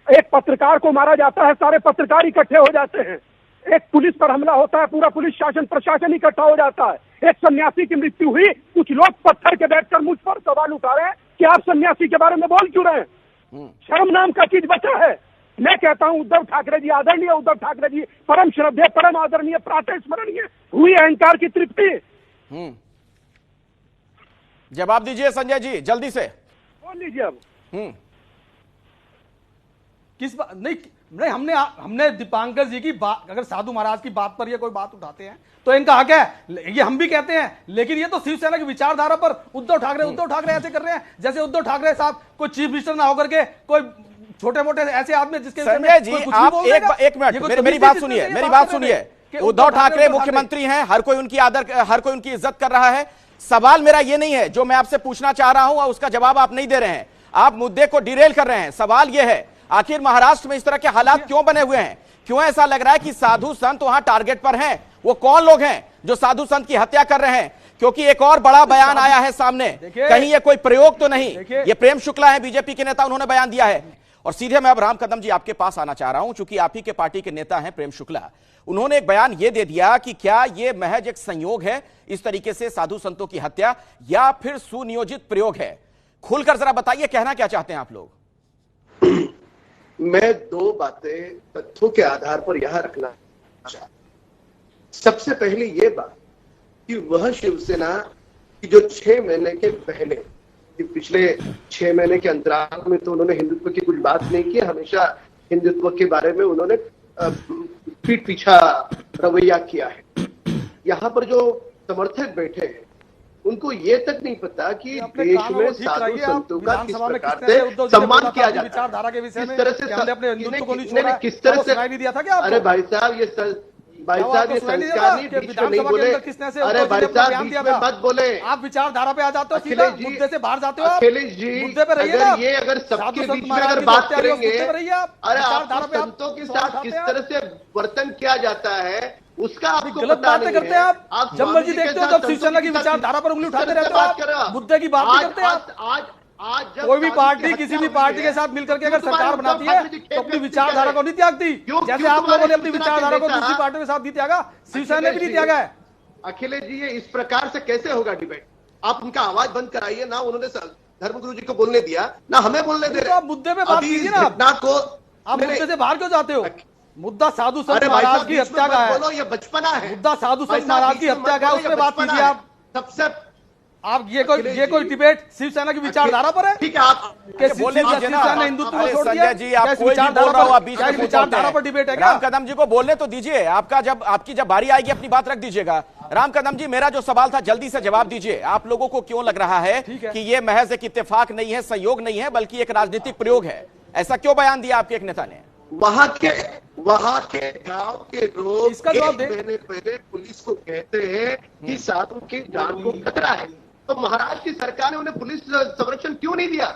एक पत्रकार को मारा जाता है, सारे पत्रकार इकट्ठे हो जाते हैं। एक पुलिस पर हमला होता है, पूरा पुलिस शासन प्रशासन इकट्ठा हो जाता है। एक सन्यासी की मृत्यु हुई, कुछ लोग पत्थर के बैठकर मुझ पर सवाल उठा रहे हैं कि आप सन्यासी के बारे में बोल क्यों रहे हैं? शर्म नाम का चीज बचा है। मैं कहता हूं उद्धव ठाकरे जी, आदरणीय उद्धव ठाकरे जी, परम श्रद्धेय, परम आदरणीय, प्रातः स्मरणीय, हुई अहंकार की तृप्ति। जवाब दीजिए संजय जी जल्दी से। बोल लीजिए अब। किस बात नहीं हमने दीपांकर जी की बात, अगर साधु महाराज की बात पर ये कोई बात उठाते हैं तो इनका हक है, ये हम भी कहते हैं। लेकिन ये तो शिवसेना की विचारधारा पर उद्धव ठाकरे ऐसे कर रहे हैं जैसे उद्धव ठाकरे साहब कोई चीफ मिनिस्टर ना होकर के कोई छोटे मोटे ऐसे आदमी जिसके संजय जी आप एक मिनट मेरी बात सुनिए। उद्धव ठाकरे मुख्यमंत्री हैं, हर कोई उनकी इज्जत कर रहा है। सवाल मेरा ये नहीं है, जो मैं आपसे पूछना चाह रहा हूं और उसका जवाब आप नहीं दे रहे हैं, आप मुद्दे को डिरेल कर रहे हैं। सवाल यह है, आखिर महाराष्ट्र में इस तरह के हालात क्यों बने हुए हैं? क्यों ऐसा लग रहा है कि साधु संत वहां टारगेट पर हैं? वो कौन लोग हैं जो साधु संत की हत्या कर रहे हैं? क्योंकि एक और बड़ा बयान आया है सामने, कहीं ये कोई प्रयोग तो नहीं? ये प्रेम शुक्ला है, बीजेपी के नेता, उन्होंने बयान दिया है। और सीधे मैं अब राम कदम जी आपके पास आना चाह रहा हूं, चूंकि आप ही के पार्टी के नेता हैं प्रेम शुक्ला। उन्होंने एक बयान ये दे दिया कि क्या ये महज एक संयोग है इस तरीके से साधु संतों की हत्या, या फिर सुनियोजित प्रयोग है? खुलकर जरा बताइए, कहना क्या चाहते हैं आप लोग? मैं दो बातें तथ्यों के आधार पर यहां रखना चाहता हूं। सबसे पहले ये बात कि वह शिवसेना की जो 6 महीने के पहले, कि पिछले 6 महीने के अंतराल में तो उन्होंने हिंदुत्व की कुछ बात नहीं की, हमेशा हिंदुत्व के बारे में उन्होंने पीठ पीछा रवैया किया है। यहाँ पर जो समर्थक बैठे हैं उनको ये तक नहीं पता कि देश में साधु संतों का किस प्रकार से सम्मान किया जाता है, किस तरह से किस तरह से। अरे भाई साहब, ये संस्कार नहीं, बीच में नहीं बोले। अरे भाई साहब, बीच में मत बोले। आप विचारधारा पे आ जाते हो, सीधा मुद्दे से बाहर जाते हो। अखिलेश जी, अगर सबके बीच में अगर बात करेंगे, अरे आप संतों के साथ किस तरह से वर्तन किया जाता है उसका आपको गलत बातें करते हैं आप। जब मर्जी देखते हो, जब शिवसेना की विचारधारा पर उंगली उठाते रहते हो आप, मुद्दे की बात नहीं करते आप। आज कोई भी पार्टी किसी भी पार्टी के साथ मिलकर के अगर सरकार बनाती है तो अपनी विचारधारा को नहीं त्यागती। जैसे आप लोगों ने अपनी विचारधारा को दूसरी पार्टी के साथ नहीं त्यागा, शिवसेना ने भी नहीं त्यागा है। अखिलेश जी, ये इस प्रकार से कैसे होगा डिबेट? आप उनका आवाज बंद कराइए ना। उन्होंने धर्मगुरु जी को बोलने दिया ना, हमें बोलने दे रहे। आप मुद्दे पे बात कीजिए ना। आप मुद्दे से बाहर क्यों जाते हो? मुद्दा साधु संत महाराज की हत्या का है। ये बचपना है। मुद्दा साधु संत महाराज की हत्या का है, उस पर बात कीजिए आप। सबसे आप ये कोई डिबेट शिवसेना की विचारधारा पर है? ठीक है, आप बोले शिवसेना ने हिंदुत्व को छोड़ दिया। संजय जी, आप कोई भी बोल रहा हो, आप बीच में विचारधारा पर डिबेट है क्या? राम कदम जी को बोलने तो दीजिए। आपकी जब बारी आएगी अपनी बात रख दीजिएगा। राम कदम जी, मेरा जो सवाल था जल्दी से जवाब दीजिए। आप लोगों को क्यों लग रहा है कि ये महज एक इत्तेफाक नहीं है, संयोग नहीं है, बल्कि एक राजनीतिक प्रयोग है? ऐसा क्यों बयान दिया आपके एक नेता ने? वहां के गांव के लोग इसका जवाब दे। महीने पहले पुलिस को कहते हैं कि साधु की जान को खतरा है, तो महाराष्ट्र की सरकार ने उन्हें पुलिस संरक्षण क्यों नहीं दिया?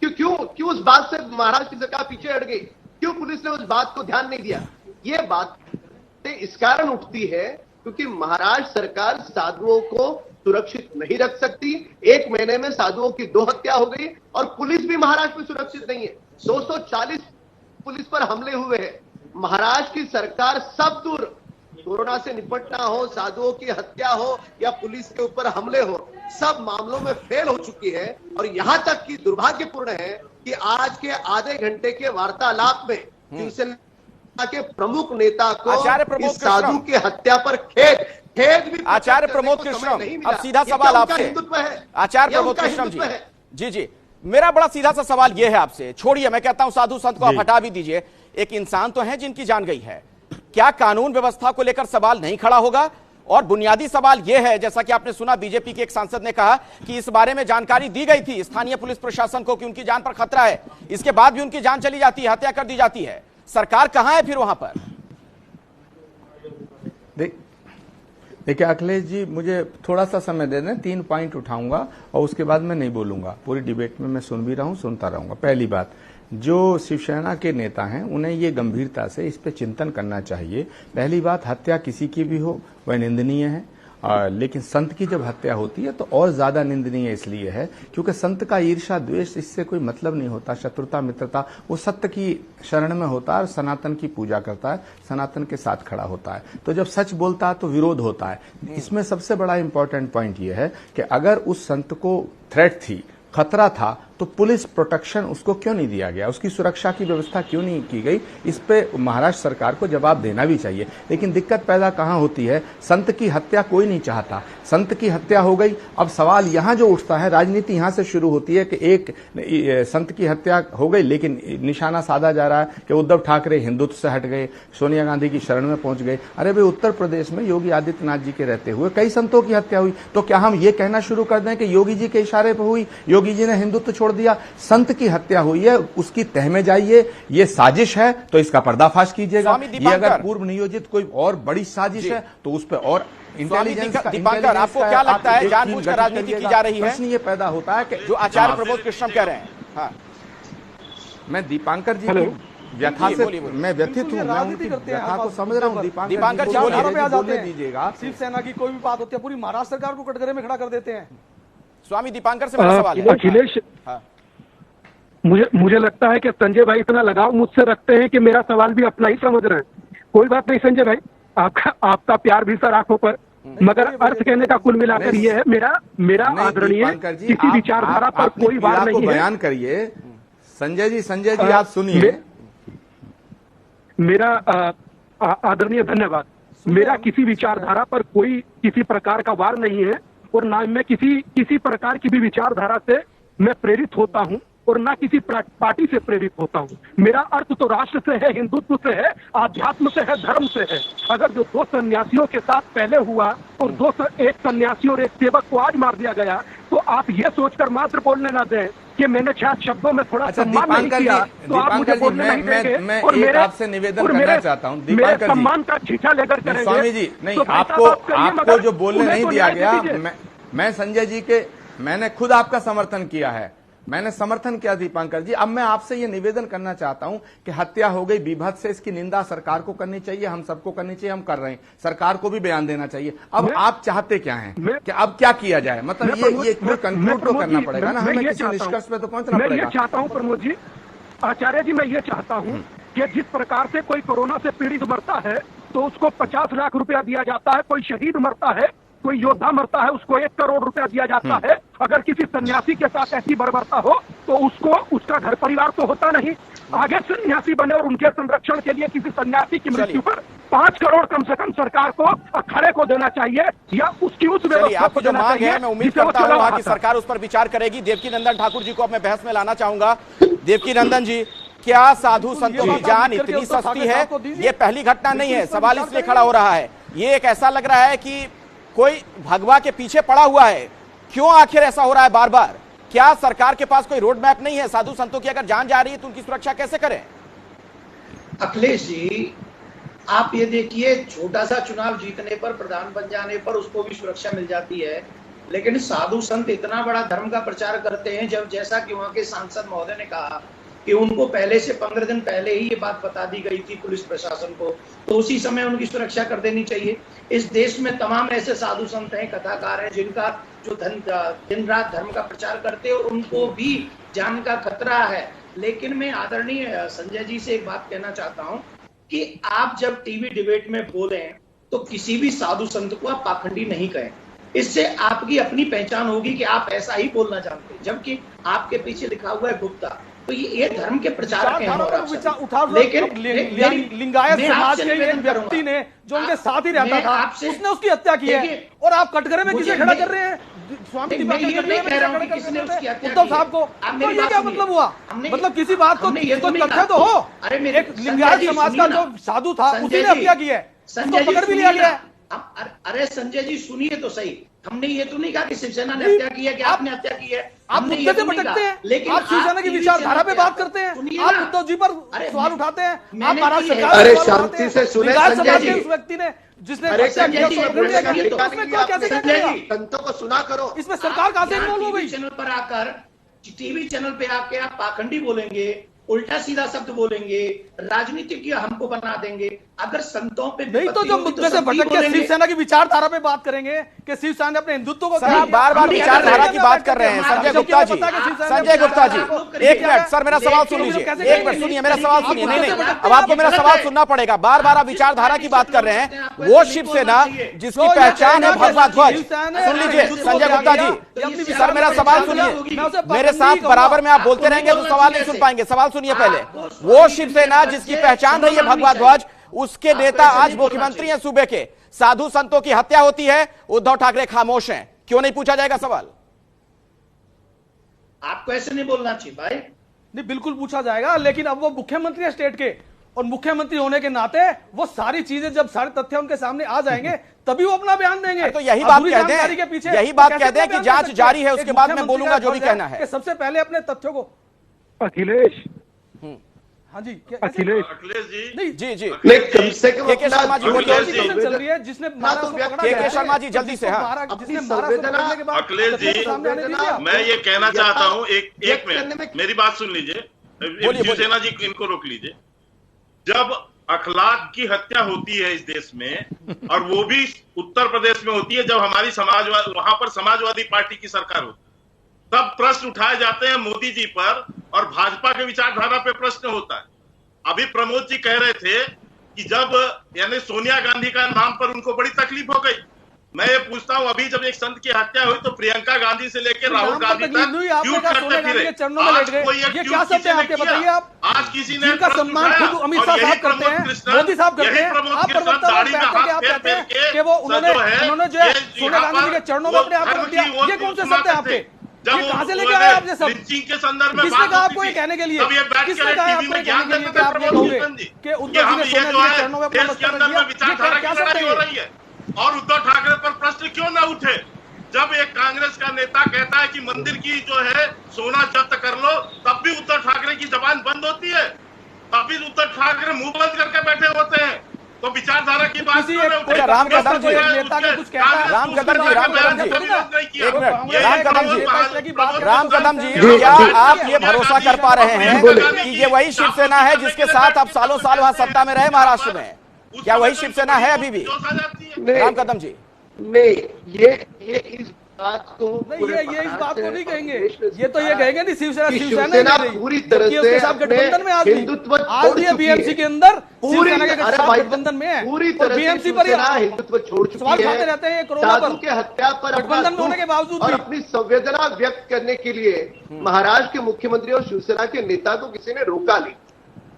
क्यों उस बात से महाराष्ट्र की सरकार पीछे हट गई? क्यों पुलिस ने उस बात को ध्यान नहीं दिया? ये बात इस कारण उठती है क्योंकि महाराष्ट्र सरकार साधुओं को सुरक्षित नहीं रख सकती। 1 महीने में साधुओं की 2 हत्या हो गई और पुलिस भी महाराष्ट्र में सुरक्षित नहीं है। 240 पुलिस पर हमले हुए हैं। महाराष्ट्र की सरकार सब दूर, कोरोना से निपटना हो, साधुओं की हत्या हो या पुलिस के ऊपर हमले हो, सब मामलों में फेल हो चुकी है। और यहां तक कि दुर्भाग्यपूर्ण है कि आज के आधे घंटे के वार्तालाप में शिवसेना के प्रमुख नेता को इस साधु की हत्या पर खेद भी आचार्य प्रमोद कृष्णम, अब सीधा सवाल आपसे आचार्य प्रमोद कृष्णम जी, जी मेरा बड़ा सीधा सा सवाल यह है आपसे। छोड़िए, मैं कहता हूं साधु संत को आप हटा भी दीजिए। एक इंसान तो है जिनकी जान गई है, क्या कानून व्यवस्था को लेकर सवाल नहीं खड़ा होगा? और बुनियादी सवाल यह है, जैसा कि आपने सुना, बीजेपी के एक सांसद ने कहा कि इस बारे में जानकारी दी गई थी स्थानीय पुलिस प्रशासन को कि उनकी जान पर खतरा है, इसके बाद भी उनकी जान चली जाती है, हत्या कर दी जाती है। सरकार कहां है फिर वहां पर? देखिए अखिलेश जी, मुझे थोड़ा सा समय दे दें, 3 पॉइंट उठाऊंगा और उसके बाद मैं नहीं बोलूंगा। पूरी डिबेट में मैं सुन भी रहा हूं, सुनता रहूंगा। पहली बात, जो शिवसेना के नेता हैं उन्हें ये गंभीरता से इस पे चिंतन करना चाहिए। पहली बात, हत्या किसी की भी हो वह निंदनीय है, लेकिन संत की जब हत्या होती है तो और ज्यादा निंदनीय इसलिए है क्योंकि संत का ईर्ष्या द्वेष इससे कोई मतलब नहीं होता, शत्रुता मित्रता, वो सत्य की शरण में होता है और सनातन की पूजा करता है, सनातन के साथ खड़ा होता है। तो जब सच बोलता है तो विरोध होता है। इसमें सबसे बड़ा इंपॉर्टेंट पॉइंट ये है कि अगर उस संत को थ्रेट थी, खतरा था, तो पुलिस प्रोटेक्शन उसको क्यों नहीं दिया गया, उसकी सुरक्षा की व्यवस्था क्यों नहीं की गई? इस पे महाराष्ट्र सरकार को जवाब देना भी चाहिए। लेकिन दिक्कत पैदा कहां होती है? संत की हत्या कोई नहीं चाहता, संत की हत्या हो गई। अब सवाल यहां जो उठता है, राजनीति यहां से शुरू होती है कि एक संत की हत्या हो गई, लेकिन निशाना साधा जा रहा है कि उद्धव ठाकरे हिंदुत्व से हट गए, सोनिया गांधी की शरण में पहुंच गए। अरे भाई, उत्तर प्रदेश में योगी आदित्यनाथ जी के रहते हुए कई संतों की हत्या हुई, तो क्या हम ये कहना शुरू कर दें कि योगी जी के इशारे पर हुई, योगी जी ने हिंदुत्व छोड़ दिया। संत की हत्या हुई है, उसकी तह में जाइए, ये साजिश है तो इसका पर्दाफाश कीजिएगा। ये अगर पूर्व नियोजित कोई और बड़ी साजिश है तो उस पर और इंटेलिजेंस का, दीपांकर, आपको क्या लगता है जानबूझकर राजनीति की जा रही है? प्रश्न ये पैदा होता है कि जो आचार्य प्रमोद कृष्णम कह रहे हैं। हाँ, मैं दीपांकर जी की व्यथा से मैं व्यथित हूँ, मैं उनकी व्यथा को समझ रहा हूँ। दीपांकर जी बोलने दीजिएगा। शिवसेना की कोई भी बात होती है पूरी महाराष्ट्र सरकार को कटघरे में खड़ा कर देते हैं। स्वामी दीपांकर से मेरा सवाल है। अखिलेश, मुझे लगता है कि संजय भाई इतना लगाव मुझसे रखते हैं कि मेरा सवाल भी अपना ही समझ रहे हैं। कोई बात नहीं संजय भाई, आपका प्यार भी सर आंखों पर, मगर अर्थ कहने का कुल मिलाकर ये है, मेरा आदरणीय किसी विचारधारा पर कोई वार नहीं है। बयान करिए संजय जी आप सुनिए। मेरा आदरणीय धन्यवाद। मेरा किसी विचारधारा पर कोई किसी प्रकार का वार नहीं है और ना मैं किसी प्रकार की भी विचारधारा से मैं प्रेरित होता हूं और ना किसी पार्टी से प्रेरित होता हूं। मेरा अर्थ तो राष्ट्र से है, हिंदुत्व से है, आध्यात्म से है, धर्म से है। अगर जो 2 सन्यासियों के साथ पहले हुआ और एक सन्यासी और एक सेवक को आज मार दिया गया, तो आप ये सोचकर मात्र बोलने ना दें कि मैंने 6 शब्दों में थोड़ा सम्मान नहीं किया, तो आप मुझे बोलने नहीं देंगे। मैं एक आपसे निवेदन करना चाहता हूँ दीपांकर जी, सम्मान का छीछा लेकर करेंगे। स्वामी जी नहीं, आपको जो बोलने नहीं दिया गया, मैं संजय जी के, मैंने खुद आपका समर्थन किया है, मैंने समर्थन किया दीपांकर जी। अब मैं आपसे ये निवेदन करना चाहता हूं कि हत्या हो गई, विभत्स से, इसकी निंदा सरकार को करनी चाहिए, हम सबको करनी चाहिए, हम कर रहे हैं, सरकार को भी बयान देना चाहिए। अब आप चाहते क्या हैं कि अब क्या किया जाए? मतलब ये कंक्लूड तो करना पड़ेगा ना, हमें किसी निष्कर्ष पे तो पहुंचना पड़ेगा। मैं ये चाहता हूं प्रमोद जी, आचार्य जी, मैं ये चाहता हूं कि जिस प्रकार से कोई कोरोना से पीड़ित मरता है तो उसको 50 लाख रुपया दिया जाता है, कोई शहीद मरता है, कोई योद्धा मरता है, उसको 1 करोड़ रुपया दिया जाता है। अगर किसी सन्यासी के साथ ऐसी बर्बरता हो तो उसका घर परिवार तो होता नहीं। आगे सन्यासी बने और उनके संरक्षण के लिए किसी सन्यासी की मृत्यु पर 5 करोड़ कम से कम सरकार को अखाड़े को देना चाहिए या उसकी उस व्यवस्था को देना चाहिए। मैं उम्मीद करता हूँ कि सरकार उस पर विचार करेगी। देवकीनंदन ठाकुर जी को अब मैं बहस में लाना चाहूंगा। देवकीनंदन जी, क्या साधु संतों की जान इतनी सस्ती है? ये पहली घटना नहीं है, सवाल इसलिए खड़ा हो रहा है, ये एक ऐसा लग रहा है कि कोई भगवा के पीछे पड़ा हुआ है। क्यों आखिर ऐसा हो रहा है बार बार? क्या सरकार के पास कोई रोड मैप नहीं है? साधु संतों की अगर जान जा रही है तो उनकी सुरक्षा कैसे करें? अखिलेश जी, आप ये देखिए, छोटा सा चुनाव जीतने पर, प्रधान बन जाने पर उसको भी सुरक्षा मिल जाती है, लेकिन साधु संत इतना बड़ा धर्म का प्रचार करते हैं, जब जैसा कि वहां के सांसद महोदय ने कहा कि उनको पहले से 15 दिन पहले ही ये बात बता दी गई थी पुलिस प्रशासन को, तो उसी समय उनकी सुरक्षा कर देनी चाहिए। इस देश में तमाम ऐसे साधु संत हैं, कथाकार हैं, जिनका जो दिन रात धर्म का प्रचार करते हैं और उनको भी जान का खतरा है। लेकिन मैं आदरणीय संजय जी से एक बात कहना चाहता हूं कि आप जब टीवी डिबेट में बोले तो किसी भी साधु संत को आप पाखंडी नहीं कहें। इससे आपकी अपनी पहचान होगी कि आप ऐसा ही बोलना जानते हैं, जबकि आपके पीछे लिखा हुआ है गुप्ता। तो ये धर्म के प्रचारक हैं। लेकिन लिंगायत समाज के एक व्यक्ति ने जो उनके साथ ही रहता था, उसने उसकी हत्या की है और आप कटघरे में किसे खड़ा कर रहे हैं? स्वामी उद्धव साहब को, तो ये क्या मतलब हुआ? मतलब किसी बात को तथ्य तो हो। एक लिंगायत समाज का जो साधु था उसी ने हत्या की है, उसको पकड़ भी लिया गया। अरे संजय जी सुनिए तो सही, हमने ये तो नहीं कहा कि शिवसेना ने हत्या की है कि आपने हत्या की है। आप मुद्दे से भटकते हैं, लेकिन आप शिवसेना की विचारधारा पे बात करते हैं, आप उद्धव जी पर सवाल उठाते हैं, आप महाराष्ट्र सरकार अरे शांति से सुने संजय जी, उस व्यक्ति ने जिसने संतों को सुना करो। इसमें सरकार कहां से इन्वॉल्व हो गई? चैनल पर आकर, टीवी चैनल पे आके आप पाखंडी बोलेंगे, उल्टा सीधा शब्द बोलेंगे, राजनीतिक हमको बना देंगे। अगर संतों पे नहीं तो जो मुद्दे से भटक के शिवसेना की विचारधारा पे बात करेंगे कि शिवसेना ने अपने हिंदुत्व को बार बार विचारधारा की बात कर रहे हैं। संजय गुप्ता जी, संजय गुप्ता जी, 1 मिनट सर, मेरा सवाल सुन लीजिए, 1 मिनट सुनिए, मेरा सवाल सुनिए। नहीं, अब आपको मेरा सवाल सुनना पड़ेगा। बार बार आप विचारधारा की बात कर रहे हैं। वो शिवसेना जिसकी पहचान है भगवा ध्वज, सुन लीजिए संजय गुप्ता जी, सर मेरा सवाल सुनिए, मेरे साथ बराबर में आप बोलते रहेंगे तो सवाल नहीं सुन पाएंगे। सवाल सुनिए पहले। वो शिवसेना जिसकी पहचान रही है भगवा ध्वज, उसके नेता आज मुख्यमंत्री हैं सूबे के, साधु संतों की हत्या होती है, उद्धव ठाकरे खामोश हैं। क्यों नहीं पूछा जाएगा सवाल? आपको ऐसे नहीं बोलना चाहिए भाई। नहीं, बिल्कुल पूछा जाएगा, लेकिन अब वो मुख्यमंत्री है स्टेट के, और मुख्यमंत्री होने के नाते वो सारी चीजें, जब सारे तथ्य उनके सामने आ जाएंगे तभी वो अपना बयान देंगे। तो यही बात कह दें, यही बात कह दें कि जांच जारी है, उसके बाद मैं बोलूंगा जो भी कहना है। सबसे पहले अपने तथ्यों को। अखिलेश, हाँ जी, अखिलेश जी नहीं जी जी कम से कम के शर्मा जी बोलिए। चल रही है जिसने के शर्मा जी जल्दी से। हाँ अखिलेश जी, मैं ये कहना चाहता हूँ, एक मिनट मेरी बात सुन लीजिए, शिवसेना जी इनको रोक लीजिए। जब अखलाक की हत्या होती है इस देश में, और वो भी उत्तर प्रदेश में होती है जब हमारी वहां पर समाजवादी पार्टी की सरकार होती है, तब प्रश्न उठाए जाते हैं मोदी जी पर और भाजपा के विचारधारा पे प्रश्न होता है। अभी प्रमोद जी कह रहे थे कि जब यानी सोनिया गांधी का नाम पर उनको बड़ी तकलीफ हो गई। मैं ये पूछता हूं, अभी जब एक संत की हत्या हुई तो प्रियंका गांधी से लेकर राहुल गांधी तक ट्वीट करते फिरे। आज कोई एक ये क्या सत्य है आपके बताइए आप? आज किसी ने जिनका सम्मान खुद अमित शाह साहब करते हैं, मोदी साहब करते हैं, आप प्रवक्ता दाढ़ी में हाथ फेर फेर के कि वो उन्होंने जो है सोनिया गांधी जी के चरणों में अपने आप रख दिया। ये कौन से सत्य है आपके? ये कहां से लेके आए आप ये सब? के संदर्भ में किसने कहा आपको ये कहने के लिए? किसने कहा आपको ये कहने के लिए कि आप ये कहोगे कि उद्धव जी ने सोनिया जी के चरणों में अपना मस्तक रख दिया? ये क्या सत्य हो रही है? और उद्धव ठाकरे पर प्रश्न क्यों न उठे जब एक कांग्रेस का नेता कहता है कि मंदिर की जो है सोना जब्त कर लो, तब भी उद्धव ठाकरे की जबान बंद होती है, तब भी उद्धव ठाकरे मुंह बंद करके बैठे होते हैं। तो विचारधारा की बात राम कदम जी, राम कदम जी, क्या आप ये भरोसा कर पा रहे हैं कि ये वही शिवसेना है जिसके साथ आप सालों साल वहां सत्ता में रहे महाराष्ट्र में? क्या वही शिवसेना है अभी भी? राम कदम जी नहीं, ये इस बात को ये इस बात को नहीं कहेंगे। ये तो ये कहेंगे नहीं शिवसेना पूरी तरह से गठबंधन में आज भी बीएमसी के अंदर शिवसेना के साथ गठबंधन में है, पूरी तरह बीएमसी पर हिंदुत्व छोड़ चुकी सवाल उठाते रहते हैं कोरोना पर के हत्या पर गठबंधन में होने के बावजूद और अपनी संवेदना व्यक्त करने के लिए महाराष्ट्र के मुख्यमंत्री और शिवसेना के नेता को किसी ने रोका नहीं।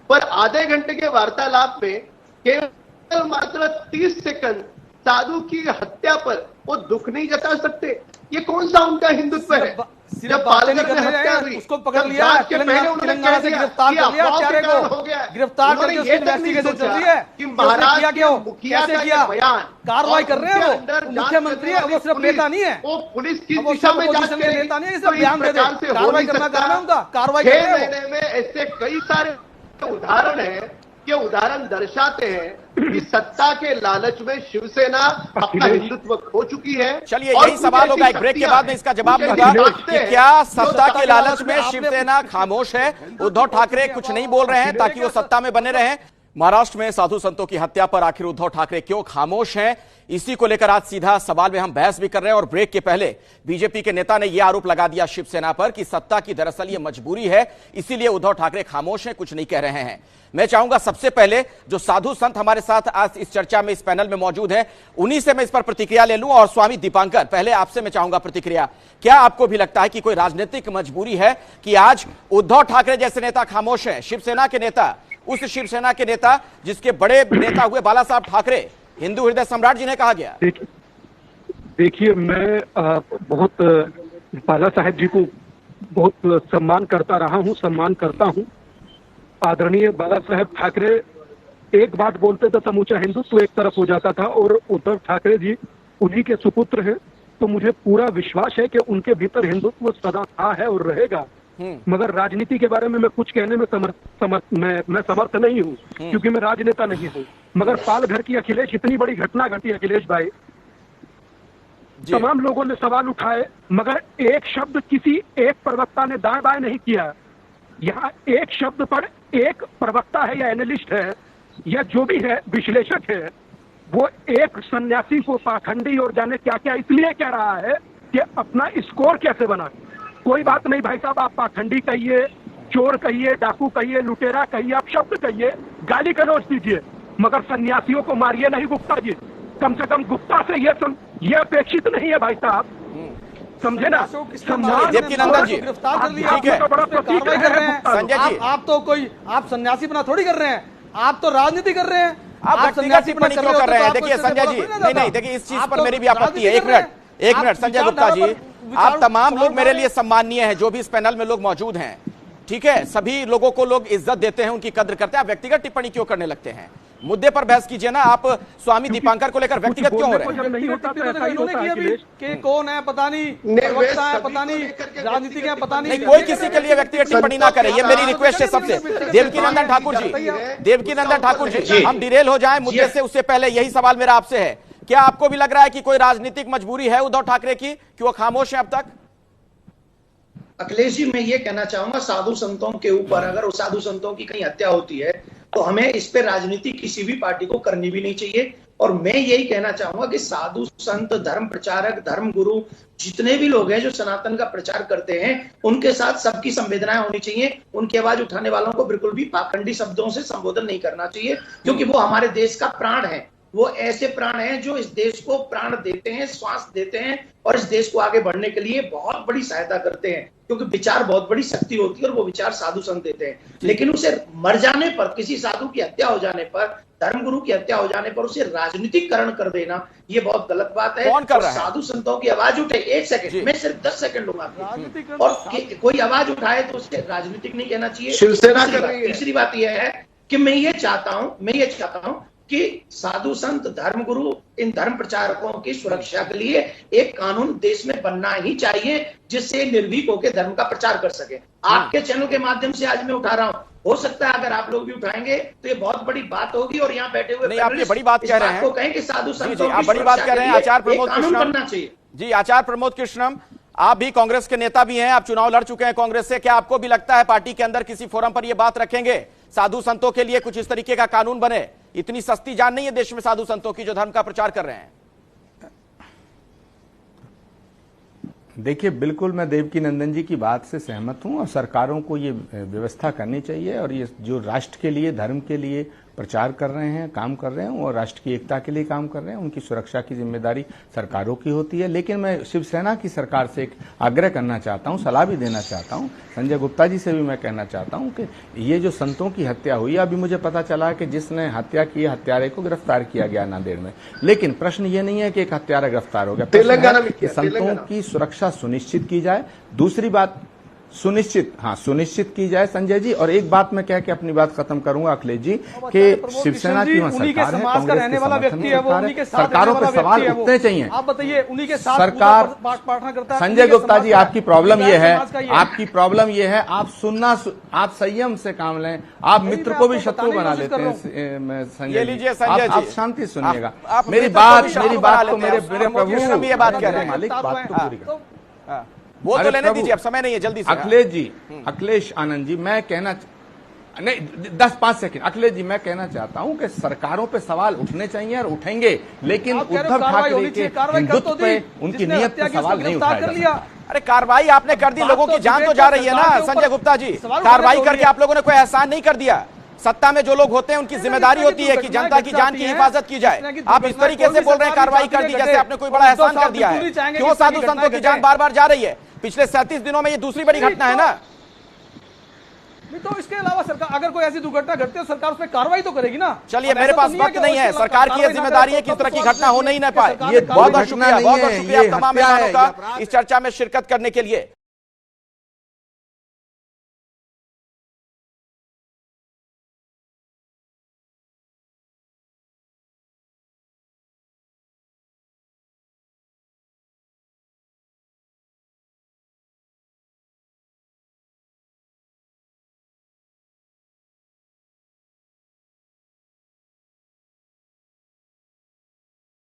पर आधे घंटे के वार्तालाप में केवल मात्र 30 सेकंड साधु की हत्या पर वो दुख नहीं जता सकते। ये कौन सा उनका हिंदुत्व है? जब पालघर में हत्या हुई उसको पकड़ लिया, तेलंगाना से गिरफ्तार कर लिया, बेचारे को गिरफ्तार करके उसकी इन्वेस्टिगेशन चल रही है कि महाराष्ट्र के मुखिया कैसे किया, कार्रवाई कर रहे हैं। वो मुख्यमंत्री है, वो सिर्फ नेता नहीं है, वो पुलिस की दिशा में नेता नहीं है, सिर्फ बयान दे दे, कार्रवाई करना काम है उनका, कार्रवाई कर रहे हैं। 6 महीने में ऐसे कई सारे उदाहरण है, ये उदाहरण दर्शाते हैं कि सत्ता के लालच में शिवसेना अपना हिंदुत्व खो चुकी है। चलिए यही सवाल होगा, एक ब्रेक के बाद में इसका जवाब दूंगा कि क्या सत्ता के लालच में शिवसेना खामोश है? उद्धव ठाकरे कुछ नहीं बोल रहे हैं ताकि वो सत्ता में बने रहें। महाराष्ट्र में साधु संतों की हत्या पर आखिर उद्धव ठाकरे क्यों खामोश हैं, इसी को लेकर आज सीधा सवाल में हम बहस भी कर रहे हैं। और ब्रेक के पहले बीजेपी के नेता ने यह आरोप लगा दिया शिवसेना पर कि सत्ता की दरअसल ये मजबूरी है, इसीलिए उद्धव ठाकरे खामोश हैं, कुछ नहीं कह रहे हैं। मैं चाहूंगा सबसे पहले जो साधु संत हमारे साथ आज इस चर्चा में, इस पैनल में मौजूद हैं, उन्हीं से मैं इस पर प्रतिक्रिया ले लूं। और स्वामी दीपांकर, पहले आपसे मैं चाहूंगा प्रतिक्रिया। क्या आपको भी लगता है कि कोई राजनीतिक मजबूरी है कि आज उद्धव ठाकरे जैसे नेता खामोश हैं? शिवसेना के नेता, उस शिवसेना के नेता जिसके बड़े नेता हुए बाला साहब ठाकरे, हिंदू हृदय सम्राट जिन्हें कहा गया। देखिए, मैं बहुत बाला साहेब जी को बहुत सम्मान करता रहा हूं, सम्मान करता हूं। आदरणीय बाला साहेब ठाकरे एक बात बोलते तो समूचा हिंदुत्व एक तरफ हो जाता था, और उद्धव ठाकरे जी उन्हीं के सुपुत्र हैं। तो मुझे पूरा विश्वास है कि उनके भीतर हिंदुत्व सदा था है और रहेगा। मगर राजनीति के बारे में मैं कुछ कहने में मैं समर्थ नहीं हूँ, क्योंकि मैं राजनेता नहीं हूँ। मगर पालघर की अखिलेश, इतनी बड़ी घटना घटी अखिलेश भाई, तमाम लोगों ने सवाल उठाए, मगर एक शब्द किसी एक प्रवक्ता ने दाएं बाएं नहीं किया। यहाँ एक शब्द पर एक प्रवक्ता है या एनालिस्ट है या जो भी है विश्लेषक है, वो एक सन्यासी को पाखंडी और जाने क्या क्या इसलिए कह रहा है कि अपना स्कोर कैसे बना। कोई बात नहीं भाई साहब, आप पाखंडी कहिए, चोर कहिए, डाकू कहिए, लुटेरा कहिए, आप शब्द कहिए, गाली गलौज दीजिए, मगर सन्यासियों को मारिए नहीं गुप्ता जी। कम से कम गुप्ता से ये अपेक्षित नहीं है भाई साहब, समझे ना। नंदन जी गिरफ्तार कर लिया, कार्रवाई कर रहे हैं संजय जी। आप तो कोई आप सन्यासी बना थोड़ी कर रहे हैं, आप तो राजनीति कर रहे हैं। आप सन्यासी टिप्पणी क्यों कर रहे हैं? देखिए संजय जी, नहीं देखिए, इस चीज पर मेरी भी आपत्ति है। एक मिनट संजय गुप्ता जी, आप तमाम लोग मेरे लिए सम्मानीय हैं, जो भी इस पैनल में लोग मौजूद हैं, ठीक है, सभी लोगों को लोग इज्जत देते हैं, उनकी कद्र करते हैं। आप व्यक्तिगत टिप्पणी क्यों करने लगते हैं? मुद्दे पर बहस कीजिए ना। आप स्वामी दीपांकर को लेकर व्यक्तिगत क्यों हो रहे हैं? कि कौन है पता नहीं, प्रवक्ता है पता नहीं, राजनीतिक है पता नहीं। कोई किसी के लिए व्यक्तिगत टिप्पणी ना करे, ये मेरी रिक्वेस्ट है सबसे। देवकीनंदन ठाकुर जी, देवकीनंदन ठाकुर जी, हम डिरेल हो जाएं मुद्दे से उससे पहले यही सवाल मेरा आपसे है, क्या आपको भी लग रहा है कि कोई राजनीतिक मजबूरी है उद्धव ठाकरे की कि वो खामोश है अब तक? अखिलेश जी, मैं ये कहना चाहूंगा, साधु संतों के ऊपर अगर उस साधु संतों की कहीं हत्या होती है तो हमें इस पे राजनीति किसी भी पार्टी को करनी भी नहीं चाहिए। और मैं यही कहना चाहूंगा कि साधु संत, धर्म प्रचारक, धर्म गुरु, जितने भी लोग हैं जो सनातन का प्रचार करते हैं, उनके साथ सबकी संवेदनाएं होनी चाहिए। उनकी आवाज उठाने वालों को बिल्कुल भी पाखंडी शब्दों से संबोधन नहीं करना चाहिए, क्योंकि वो हमारे देश का प्राण है। वो ऐसे प्राण हैं जो इस देश को प्राण देते हैं, श्वास देते हैं और इस देश को आगे बढ़ने के लिए बहुत बड़ी सहायता करते हैं, क्योंकि विचार बहुत बड़ी शक्ति होती है और वो विचार साधु संत देते हैं। लेकिन उसे मर जाने पर, किसी साधु की हत्या हो जाने पर, धर्मगुरु की हत्या हो जाने पर उसे राजनीतिकरण कर देना, ये बहुत गलत बात है। कौन कर रहा है? साधु संतों की आवाज उठे, एक सेकंड, मैं सिर्फ 10 सेकंड लूंगा, और कोई आवाज उठाए तो उसे राजनीतिक नहीं कहना चाहिए। शिवसेना कर रही है। तीसरी बात यह है कि मैं ये चाहता हूं कि साधु संत, धर्मगुरु, इन धर्म प्रचारकों की सुरक्षा के लिए एक कानून देश में बनना ही चाहिए, जिससे निर्भीक होकर धर्म का प्रचार कर सके। आपके चैनल के माध्यम से आज मैं उठा रहा हूं, हो सकता है अगर आप लोग भी उठाएंगे तो ये बहुत बड़ी बात होगी। और यहाँ बैठे हुए आप ये बड़ी बात कह रहे हैं, कहें कि साधु संत आप बड़ी बात कह रहे हैं। आचार्य प्रमोद बनना चाहिए जी, आचार्य प्रमोद कृष्णम, आप भी कांग्रेस के नेता भी हैं, आप चुनाव लड़ चुके हैं कांग्रेस से, क्या आपको भी लगता है पार्टी के अंदर किसी फोरम पर यह बात रखेंगे, साधु संतों के लिए कुछ इस तरीके का कानून बने? इतनी सस्ती जान नहीं है देश में साधु संतों की जो धर्म का प्रचार कर रहे हैं। देखिए, बिल्कुल मैं देवकीनंदन जी की बात से सहमत हूं और सरकारों को ये व्यवस्था करनी चाहिए, और ये जो राष्ट्र के लिए, धर्म के लिए प्रचार कर रहे हैं, काम कर रहे हैं और राष्ट्र की एकता के लिए काम कर रहे हैं, उनकी सुरक्षा की जिम्मेदारी सरकारों की होती है। लेकिन मैं शिवसेना की सरकार से एक आग्रह करना चाहता हूं, सलाह भी देना चाहता हूं, संजय गुप्ता जी से भी मैं कहना चाहता हूं कि ये जो संतों की हत्या हुई, अभी मुझे पता चला कि जिसने हत्या की, हत्यारे को गिरफ्तार किया गया नांदेड़ में। लेकिन प्रश्न ये नहीं है कि एक हत्यारा गिरफ्तार हो गया, तेलंगाना में संतों की सुरक्षा सुनिश्चित की जाए। दूसरी बात, सुनिश्चित की जाए संजय जी। और एक बात मैं कह के अपनी बात खत्म करूंगा अखिलेश जी, कि शिवसेना की वहां सरकार है, कांग्रेस के समर्थन में सरकार है, सरकारों पर सवाल उठने चाहिए। आप बताइए, उन्हीं के साथ सरकार प्रार्थना करता है। संजय गुप्ता जी, आपकी प्रॉब्लम ये है, आप सुनना, आप संयम से काम लें, आप मित्र को भी शत्रु बना लेते हैं संजय जी। आप शांति सुनिएगा, मेरी बात को मेरे प्रभु भी ये बात कह रहे हैं, मालिक बात तो पूरी कर, वो तो लेने दीजिए, अब समय नहीं है, जल्दी से। अखिलेश जी, अखिलेश आनंद जी, मैं कहना नहीं, 10-5 सेकंड। अखिलेश जी, मैं कहना चाहता हूं कि सरकारों पे सवाल उठने चाहिए और उठेंगे, लेकिन उद्धव ठाकरे के हिंदुत्व पे, उनकी नियत पे सवाल नहीं उठाया जा सकता। अरे कार्रवाई आपने कर दी, लोगों की जान तो जा रही है ना संजय गुप्ता जी। कार्रवाई करके आप लोगों ने कोई एहसान नहीं कर दिया। सत्ता में जो लोग होते हैं उनकी जिम्मेदारी होती है कि जनता की जान की हिफाजत की जाए। आप इस तरीके से बोल रहे हैं कार्रवाई कर दी जैसे आपने कोई बड़ा एहसान कर दिया है। क्यों साधु संतों की जान बार बार जा रही है? पिछले 37 दिनों में ये दूसरी बड़ी घटना है ना। तो इसके अलावा सरकार, अगर कोई ऐसी दुर्घटना घटती है, सरकार उस पर कार्रवाई तो करेगी ना। चलिए, मेरे पास वक्त नहीं है, सरकार की यह जिम्मेदारी है कि इस तरह की घटना हो नहीं पाए। ये बहुत बहुत शुक्रिया, तमाम मेहमानों का इस चर्चा में शिरकत करने के लिए।